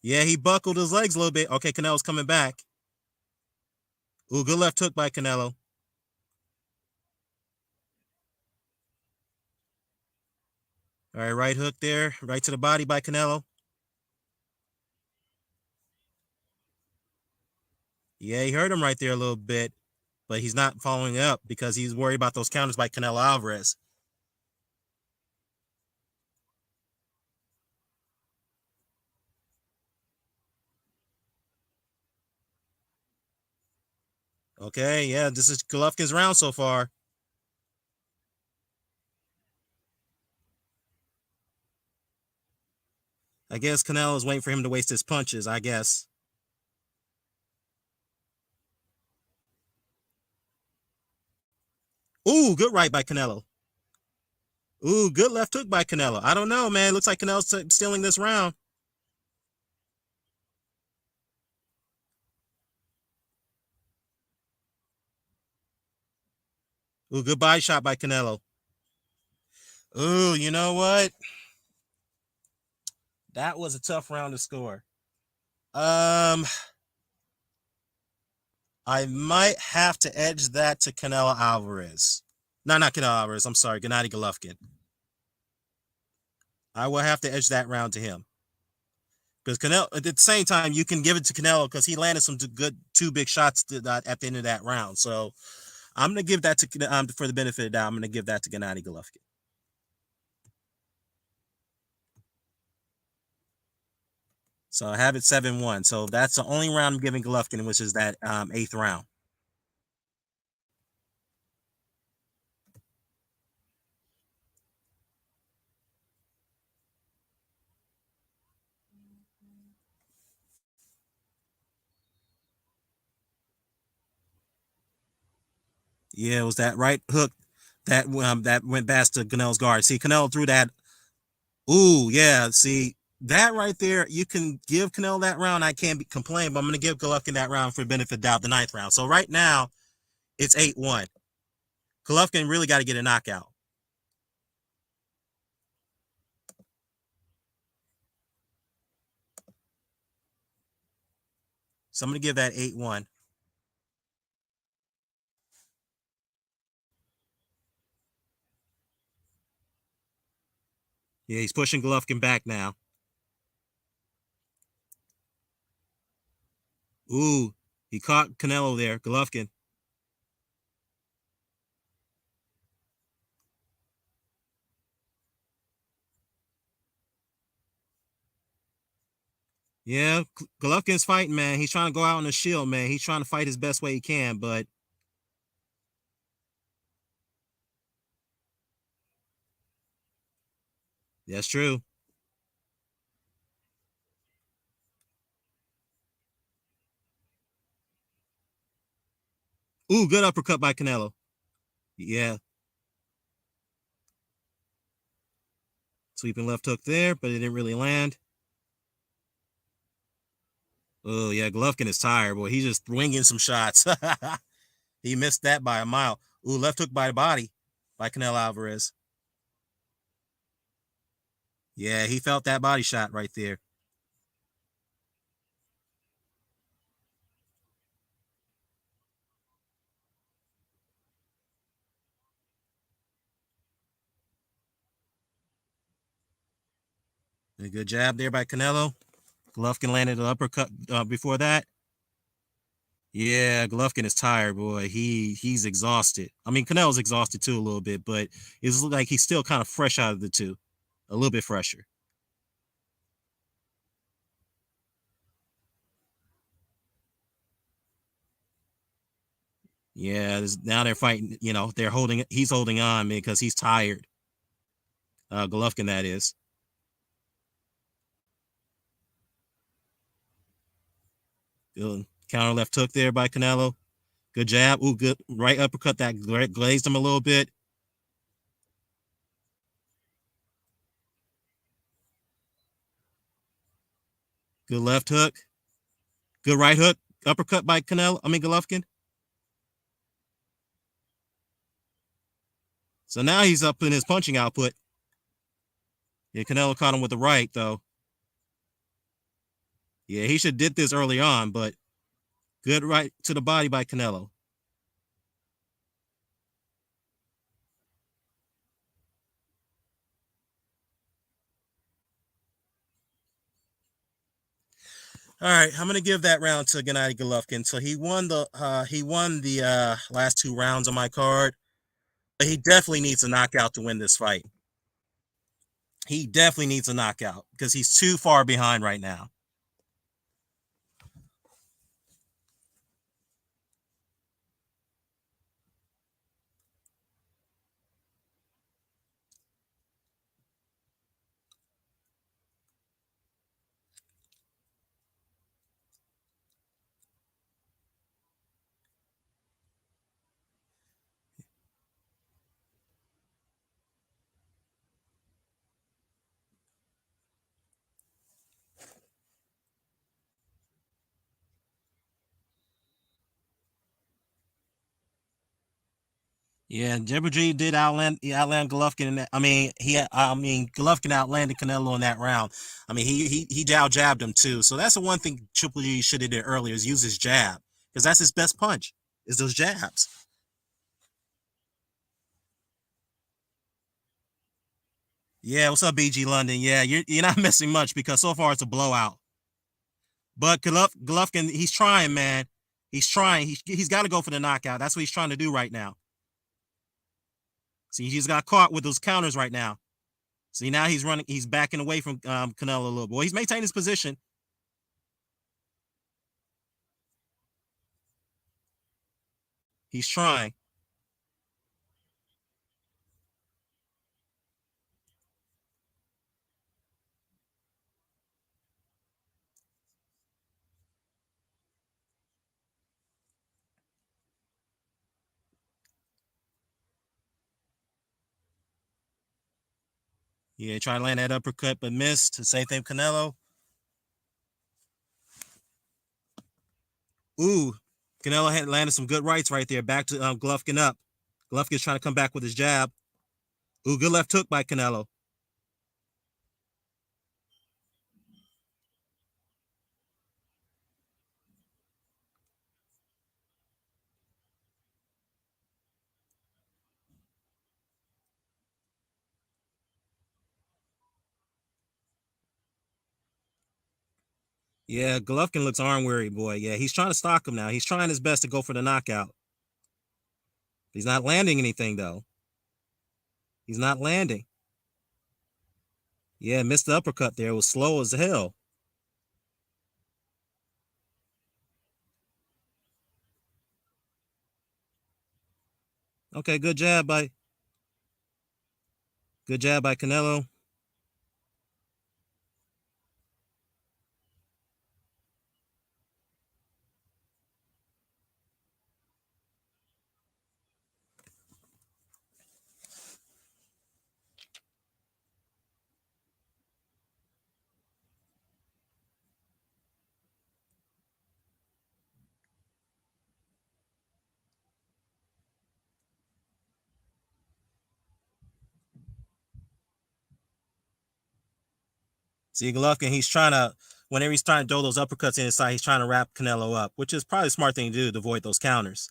Yeah, he buckled his legs a little bit. Okay, Canelo's coming back. Ooh, good left hook by Canelo. All right, right hook there. Right to the body by Canelo. Yeah, he hurt him right there a little bit, but he's not following up because he's worried about those counters by Canelo Alvarez. Okay, yeah, this is Golovkin's round so far. I guess Canelo is waiting for him to waste his punches, I guess. Ooh, good right by Canelo. Ooh, good left hook by Canelo. I don't know, man. Looks like Canelo's stealing this round. Ooh, good body shot by Canelo. Ooh, you know what? That was a tough round to score. Um, I might have to edge that to Canelo Alvarez. No, not Canelo Alvarez. I'm sorry, Gennady Golovkin. I will have to edge that round to him. Because Canelo, at the same time, you can give it to Canelo because he landed some good two big shots at the end of that round. So I'm going to give that to for the benefit of the doubt. I'm going to give that to Gennady Golovkin. So I have it 7-1. So that's the only round I'm giving Golovkin, which is that eighth round. Yeah, it was that right hook that went past to Canelo's guard. See, Canelo threw that. Ooh, yeah. See, that right there, you can give Canelo that round. I can't complain, but I'm going to give Golovkin that round for benefit of doubt, the ninth round. So right now, it's 8-1. Golovkin really got to get a knockout. So I'm going to give that 8-1. Yeah, he's pushing Golovkin back now. Ooh, he caught Canelo there, Golovkin. Yeah, Golovkin's fighting, man. He's trying to go out on a shield, man. He's trying to fight his best way he can, but that's true. Ooh, good uppercut by Canelo. Yeah, sweeping left hook there, but it didn't really land. Oh, yeah, Golovkin is tired, boy. He's just winging some shots. He missed that by a mile. Ooh, left hook by the body by Canelo Alvarez. Yeah, he felt that body shot right there. A good jab there by Canelo. Golovkin landed an uppercut before that. Yeah, Golovkin is tired, boy. He's exhausted. I mean, Canelo's exhausted too a little bit, but it's like he's still kind of fresh out of the two, a little bit fresher. Yeah, now they're fighting. You know, they're holding. He's holding on because he's tired. Golovkin, that is. Good counter left hook there by Canelo. Good jab. Ooh, good right uppercut that glazed him a little bit. Good left hook. Good right hook. Uppercut by Canelo. I mean Golovkin. So now he's up in his punching output. Yeah, Canelo caught him with the right though. Yeah, he should did this early on, but good right to the body by Canelo. All right, I'm gonna give that round to Gennady Golovkin. So he won the last two rounds on my card. But he definitely needs a knockout to win this fight. He definitely needs a knockout because he's too far behind right now. Yeah, G did outland Golovkin. I mean Golovkin outlanded Canelo in that round. I mean he jabbed him too. So that's the one thing Triple G should have did earlier is use his jab because that's his best punch is those jabs. Yeah, what's up, BG London? Yeah, you're not missing much because so far it's a blowout. But Golovkin, he's trying, man. He's trying. He's got to go for the knockout. That's what he's trying to do right now. See, he's got caught with those counters right now. See, now he's running. He's backing away from Canelo a little bit. Well, he's maintaining his position. He's trying. Yeah, try to land that uppercut, but missed. Same thing, Canelo. Ooh, Canelo had landed some good rights right there. Back to Golovkin up. Golovkin's trying to come back with his jab. Ooh, good left hook by Canelo. Yeah, Golovkin looks arm weary, boy. Yeah, he's trying to stalk him now. He's trying his best to go for the knockout. He's not landing anything though. He's not landing. Yeah, missed the uppercut there. It was slow as hell. Okay, good jab by Canelo. See, Golovkin, whenever he's trying to throw those uppercuts inside, he's trying to wrap Canelo up, which is probably a smart thing to do to avoid those counters.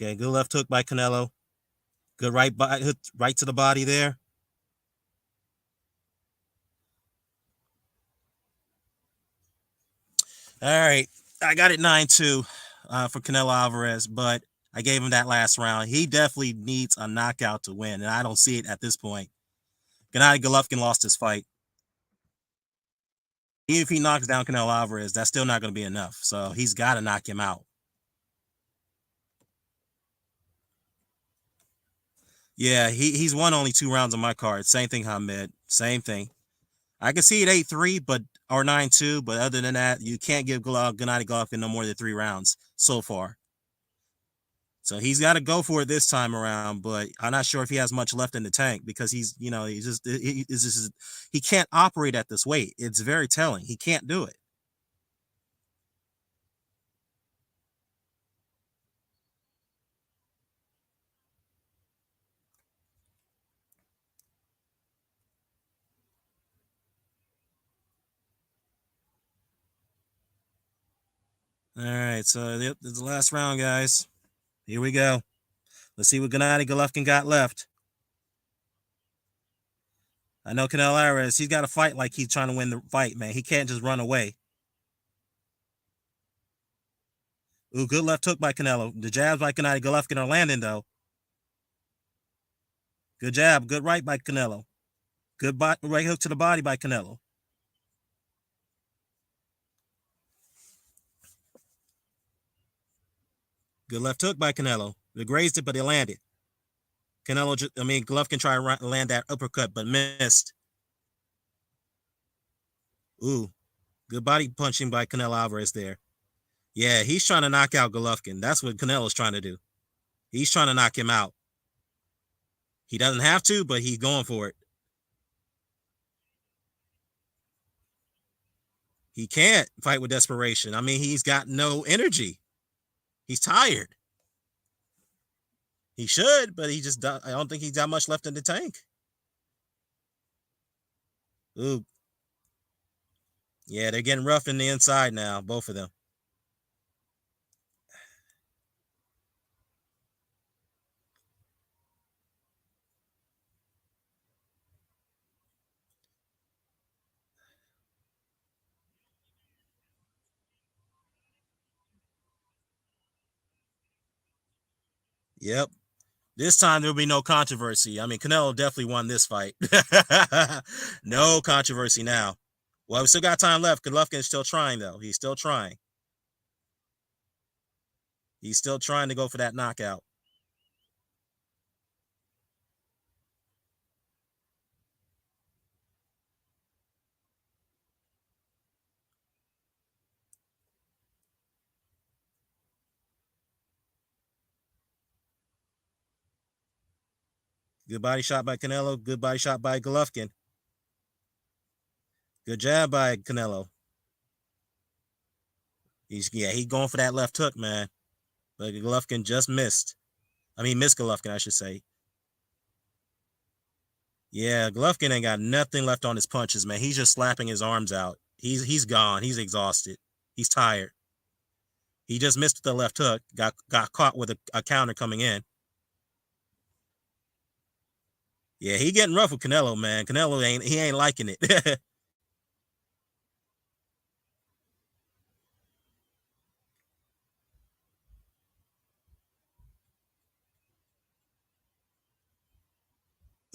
Okay, good left hook by Canelo. Good right to the body there. All right, I got it 9-2 for Canelo Alvarez, but I gave him that last round. He definitely needs a knockout to win, and I don't see it at this point. Gennady Golovkin lost his fight. Even if he knocks down Canelo Alvarez, that's still not going to be enough. So he's got to knock him out. Yeah, he's won only 2 rounds on my card. Same thing, Hamed. Same thing. I can see it 8-3, or 9-2, but other than that, you can't give Gennady Golovkin no more than 3 rounds so far. So he's got to go for it this time around, but I'm not sure if he has much left in the tank because he can't operate at this weight. It's very telling. He can't do it. All right, so this is the last round, guys. Here we go. Let's see what Gennady Golovkin got left. I know Canelo Alvarez, he's got to fight like he's trying to win the fight, man. He can't just run away. Ooh, good left hook by Canelo. The jabs by Gennady Golovkin are landing, though. Good jab. Good right by Canelo. Good right hook to the body by Canelo. Good left hook by Canelo. They grazed it, but they landed. Golovkin tried to land that uppercut, but missed. Ooh, good body punching by Canelo Alvarez there. Yeah, he's trying to knock out Golovkin. That's what Canelo's trying to do. He's trying to knock him out. He doesn't have to, but he's going for it. He can't fight with desperation. He's got no energy. He's tired. He should, but I don't think he's got much left in the tank. Ooh. Yeah, they're getting rough in the inside now, both of them. Yep. This time there'll be no controversy. Canelo definitely won this fight. No controversy now. Well, we still got time left. Golovkin is still trying, though. He's still trying. He's still trying to go for that knockout. Good body shot by Canelo. Good body shot by Golovkin. Good jab by Canelo. He's going for that left hook, man. But Golovkin just missed. Missed Golovkin, I should say. Yeah, Golovkin ain't got nothing left on his punches, man. He's just slapping his arms out. He's gone. He's exhausted. He's tired. He just missed the left hook. Got caught with a counter coming in. Yeah, he getting rough with Canelo, man. Canelo ain't liking it.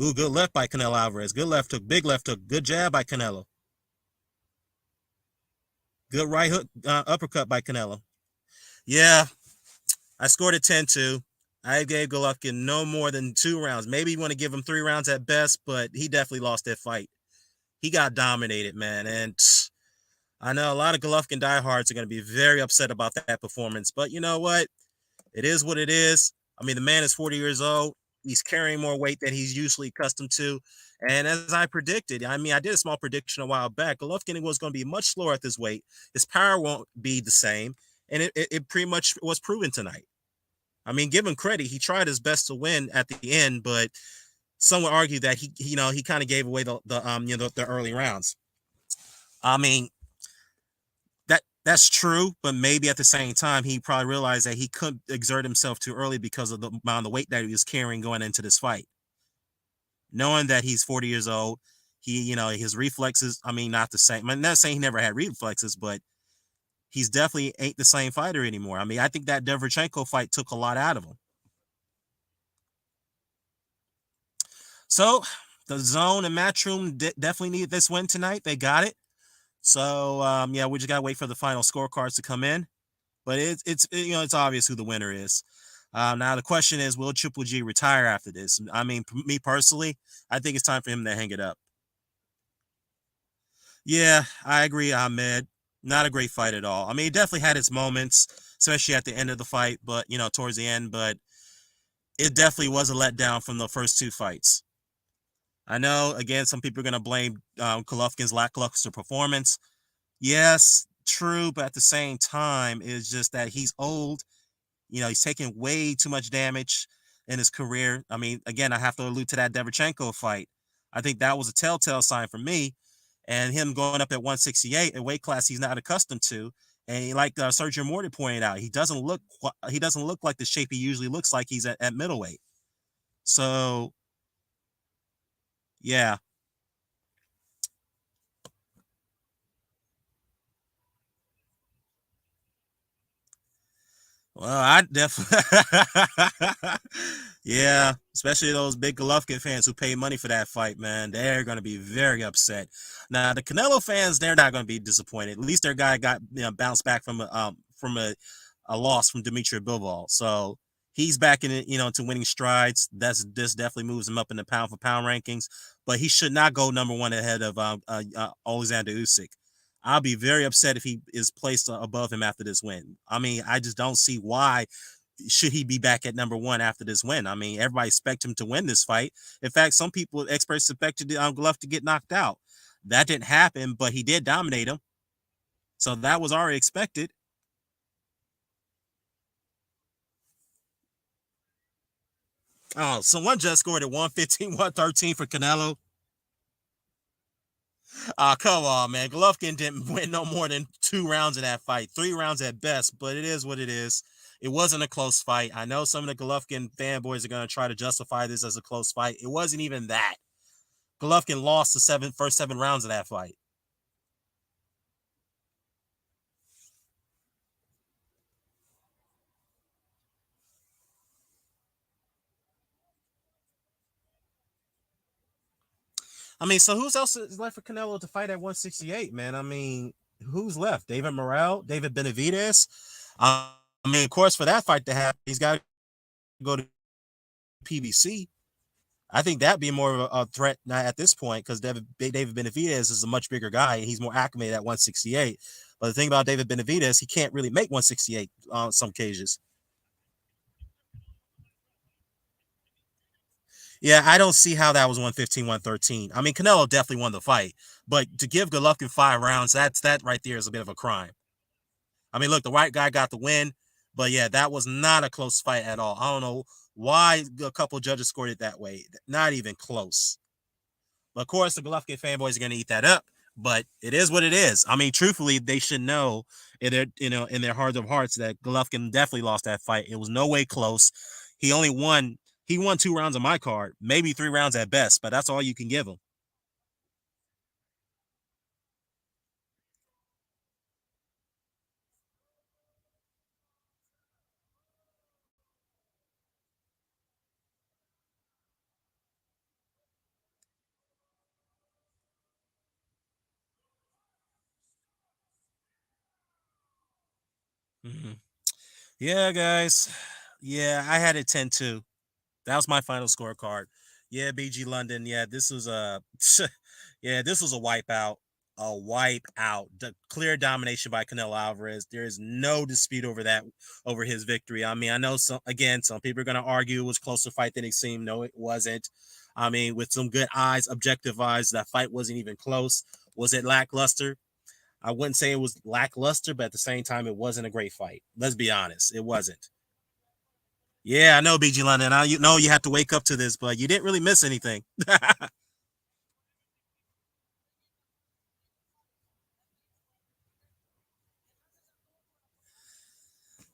Ooh, good left by Canelo Alvarez. Good left hook. Big left hook. Good jab by Canelo. Good right hook, uppercut by Canelo. Yeah, I scored it 10-2. I gave Golovkin no more than 2 rounds. Maybe you want to give him 3 rounds at best, but he definitely lost that fight. He got dominated, man. And I know a lot of Golovkin diehards are going to be very upset about that performance. But you know what? It is what it is. I mean, the man is 40 years old. He's carrying more weight than he's usually accustomed to. And as I predicted, I mean, I did a small prediction a while back. Golovkin was going to be much slower at this weight. His power won't be the same. And it pretty much was proven tonight. I mean, give him credit. He tried his best to win at the end, but some would argue that he kind of gave away the early rounds. I mean, that's true, but maybe at the same time, he probably realized that he couldn't exert himself too early because of the amount of weight that he was carrying going into this fight. Knowing that he's 40 years old, his reflexes, I mean, not the same. I'm not saying he never had reflexes, but he's definitely ain't the same fighter anymore. I mean, I think that Derevchenko fight took a lot out of him. So the zone and Matchroom definitely needed this win tonight. They got it. So yeah, we just gotta wait for the final scorecards to come in. But it's obvious who the winner is. Now the question is, will Triple G retire after this? I mean, me personally, I think it's time for him to hang it up. Yeah, I agree, Ahmed. Not a great fight at all. I mean, he definitely had its moments, especially at the end of the fight, but towards the end, but it definitely was a letdown from the first 2 fights. I know, again, some people are going to blame Golovkin's lackluster performance. Yes, true, but at the same time, it's just that he's old. He's taking way too much damage in his career. I mean, again, I have to allude to that Derevchenko fight. I think that was a telltale sign for me. And him going up at 168, a weight class he's not accustomed to. And like Sergio Morty pointed out, he doesn't look like the shape he usually looks like he's at middleweight. So, yeah. Well, I definitely, yeah, especially those big Golovkin fans who pay money for that fight, man. They're going to be very upset. Now, the Canelo fans, they're not going to be disappointed. At least their guy got bounced back from a loss from Dimitri Bivol, so he's back in it, to winning strides. This definitely moves him up in the pound for pound rankings, but he should not go number one ahead of Alexander Usyk. I'll be very upset if he is placed above him after this win. I mean, I just don't see why should he be back at number one after this win. I mean, everybody expect him to win this fight. In fact, some people, experts, expected Golovkin to get knocked out. That didn't happen, but he did dominate him. So that was already expected. Oh, someone just scored at 115, 113 for Canelo. Come on, man. Golovkin didn't win no more than 2 rounds in that fight. 3 rounds at best, but it is what it is. It wasn't a close fight. I know some of the Golovkin fanboys are going to try to justify this as a close fight. It wasn't even that. Golovkin lost the first 7 rounds of that fight. I mean, so who's else is left for Canelo to fight at 168, man? I mean, who's left? David Morrell, David Benavidez. I mean, of course, for that fight to happen, he's got to go to PBC. I think that'd be more of a threat at this point because David Benavidez is a much bigger guy. He's more acclimated at 168. But the thing about David Benavidez, he can't really make 168 on some cages. Yeah, I don't see how that was 115, 113. I mean, Canelo definitely won the fight, but to give Golovkin 5 rounds, that right there is a bit of a crime. I mean, look, the right guy got the win, but yeah, that was not a close fight at all. I don't know why a couple judges scored it that way. Not even close. But of course, the Golovkin fanboys are going to eat that up. But it is what it is. I mean, truthfully, they should know in their hearts of hearts that Golovkin definitely lost that fight. It was no way close. He only won. He won 2 rounds on my card, maybe 3 rounds at best, but that's all you can give him. Mhm. Yeah, guys. Yeah, I had it 10-2. That was my final scorecard. Yeah, BG London. Yeah, this was a yeah, this was a wipeout. A wipeout. The clear domination by Canelo Alvarez. There is no dispute over that, over his victory. I mean, I know some people are gonna argue it was a closer fight than it seemed. No, it wasn't. I mean, with some good eyes, objective eyes, that fight wasn't even close. Was it lackluster? I wouldn't say it was lackluster, but at the same time, it wasn't a great fight. Let's be honest, it wasn't. Yeah, I know, BG London. I know you have to wake up to this, but you didn't really miss anything.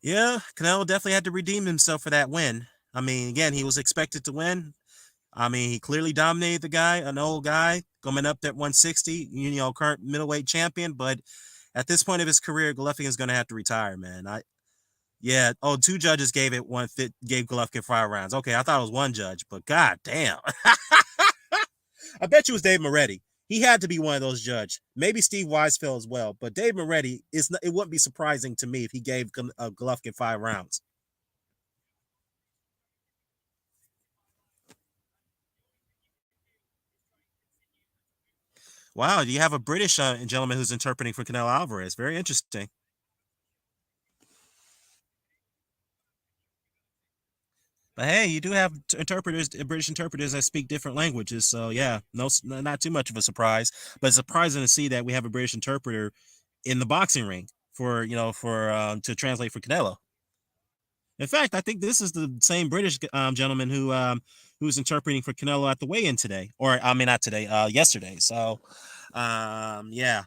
Yeah, Canelo definitely had to redeem himself for that win. I mean, again, he was expected to win. I mean, he clearly dominated the guy, an old guy, coming up at 160, current middleweight champion. But at this point of his career, Golovkin is going to have to retire, man. Yeah. Oh, two judges gave it one fit, gave Golovkin 5 rounds. Okay, I thought it was one judge, but god damn. I bet you it was Dave Moretti. He had to be one of those judges. Maybe Steve Weisfeld as well. But Dave Moretti, it wouldn't be surprising to me if he gave Golovkin 5 rounds. Wow, you have a British gentleman who's interpreting for Canelo Alvarez. Very interesting. But hey, you do have interpreters, British interpreters that speak different languages. So yeah, not too much of a surprise. But it's surprising to see that we have a British interpreter in the boxing ring for for to translate for Canelo. In fact, I think this is the same British gentleman who's interpreting for Canelo at the weigh-in today, or I mean not today, yesterday. So, yeah.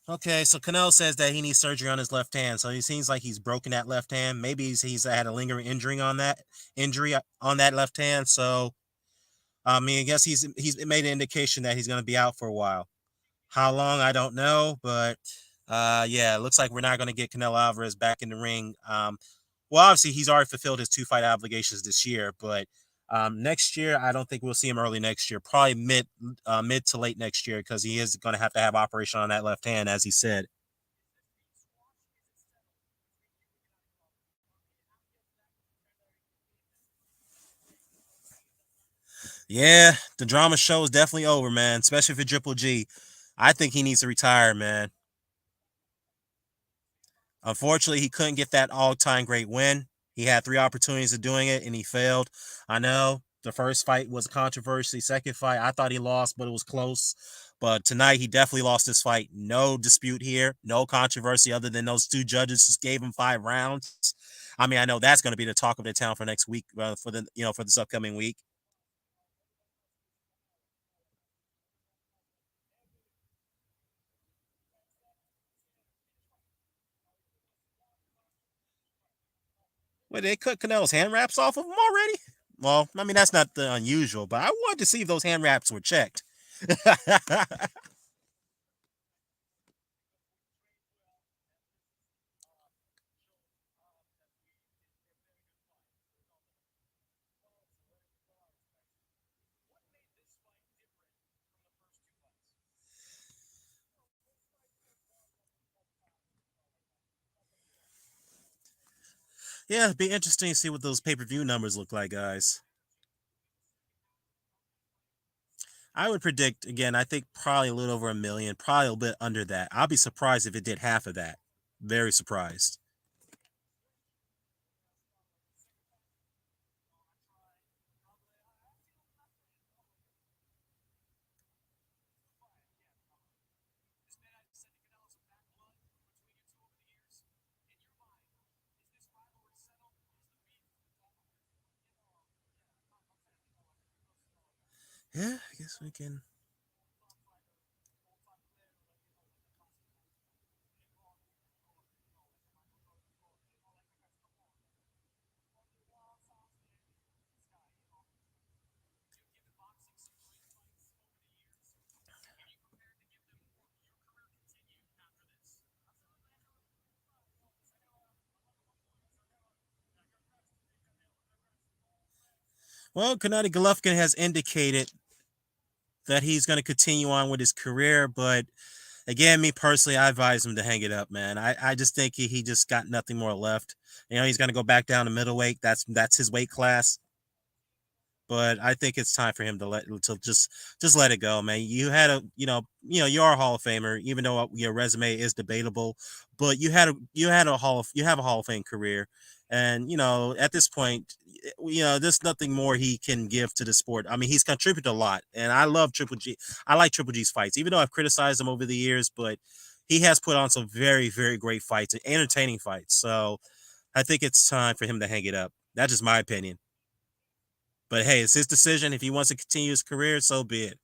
Okay, so Canelo says that he needs surgery on his left hand. So he seems like he's broken that left hand. Maybe he's had a lingering injury on that left hand. So I mean, I guess he's made an indication that he's going to be out for a while. How long, I don't know, but yeah, it looks like we're not going to get Canelo Alvarez back in the ring. Well, obviously he's already fulfilled his 2 fight obligations this year, but next year I don't think we'll see him early next year. Probably mid to late next year because he is going to have operation on that left hand, as he said. Yeah, the drama show is definitely over, man. Especially for Triple G. I think he needs to retire, man. Unfortunately, he couldn't get that all-time great win. He had 3 opportunities of doing it, and he failed. I know the first fight was a controversy. Second fight, I thought he lost, but it was close. But tonight, he definitely lost this fight. No dispute here. No controversy other than those two judges just gave him 5 rounds. I mean, I know that's going to be the talk of the town for next week, for this upcoming week. Wait, they cut Canelo's hand wraps off of him already? Well, I mean, that's not the unusual, but I wanted to see if those hand wraps were checked. Yeah, it'd be interesting to see what those pay-per-view numbers look like, guys. I would predict, again, I think probably a little over a million, probably a bit under that. I'll be surprised if it did half of that. Very surprised. Yeah, I guess we can. Well, Gennady Golovkin has indicated that he's going to continue on with his career, but again, me personally, I advise him to hang it up, man. I just think he just got nothing more left. He's going to go back down to middleweight. That's his weight class. But I think it's time for him to just let it go, man. You had a you're a Hall of Famer, even though your resume is debatable, but you have a Hall of Fame career, and at this point, there's nothing more he can give to the sport. I mean, he's contributed a lot, and I love Triple G. I like Triple G's fights, even though I've criticized him over the years, but he has put on some very very great fights, entertaining fights. So I think it's time for him to hang it up. That's just my opinion. But hey, it's his decision. If he wants to continue his career, so be it.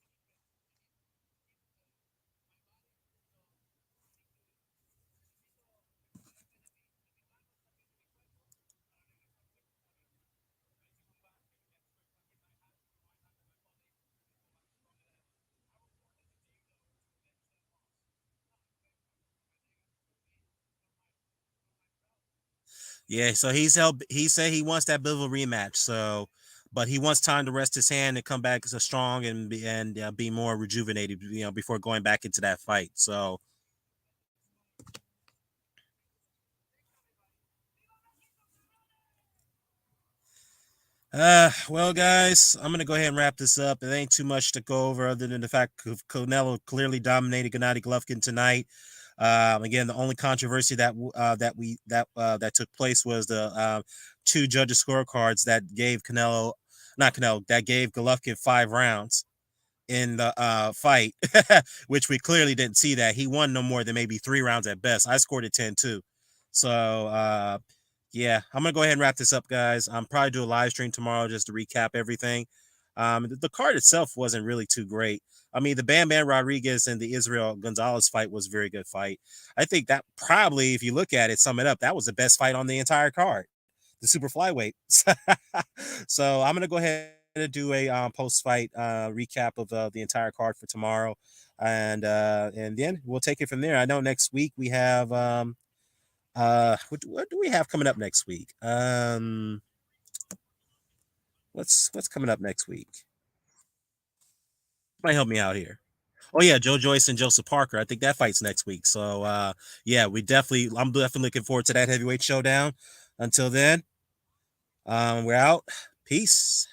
Yeah, so he said he wants that bit of a rematch. So, but he wants time to rest his hand and come back as a strong and be more rejuvenated, before going back into that fight. So, well, guys, I'm gonna go ahead and wrap this up. It ain't too much to go over other than the fact Canelo clearly dominated Gennady Golovkin tonight. Again, the only controversy that took place was the two judges' scorecards that gave not Canelo, that gave Golovkin 5 rounds in the fight, which we clearly didn't see that. He won no more than maybe 3 rounds at best. I scored it 10-2. So, yeah, I'm going to go ahead and wrap this up, guys. I'm probably do a live stream tomorrow just to recap everything. The card itself wasn't really too great. I mean, the Bam Bam Rodriguez and the Israel Gonzalez fight was a very good fight. I think that probably, if you look at it, sum it up, that was the best fight on the entire card, the super flyweight. So I'm gonna go ahead and do a post fight recap of the entire card for tomorrow, and then we'll take it from there. I know next week we have what do we have coming up next week? What's coming up next week? Might help me out here. Oh yeah, Joe Joyce and Joseph Parker. I think that fight's next week. So yeah, I'm definitely looking forward to that heavyweight showdown. Until then, we're out. Peace.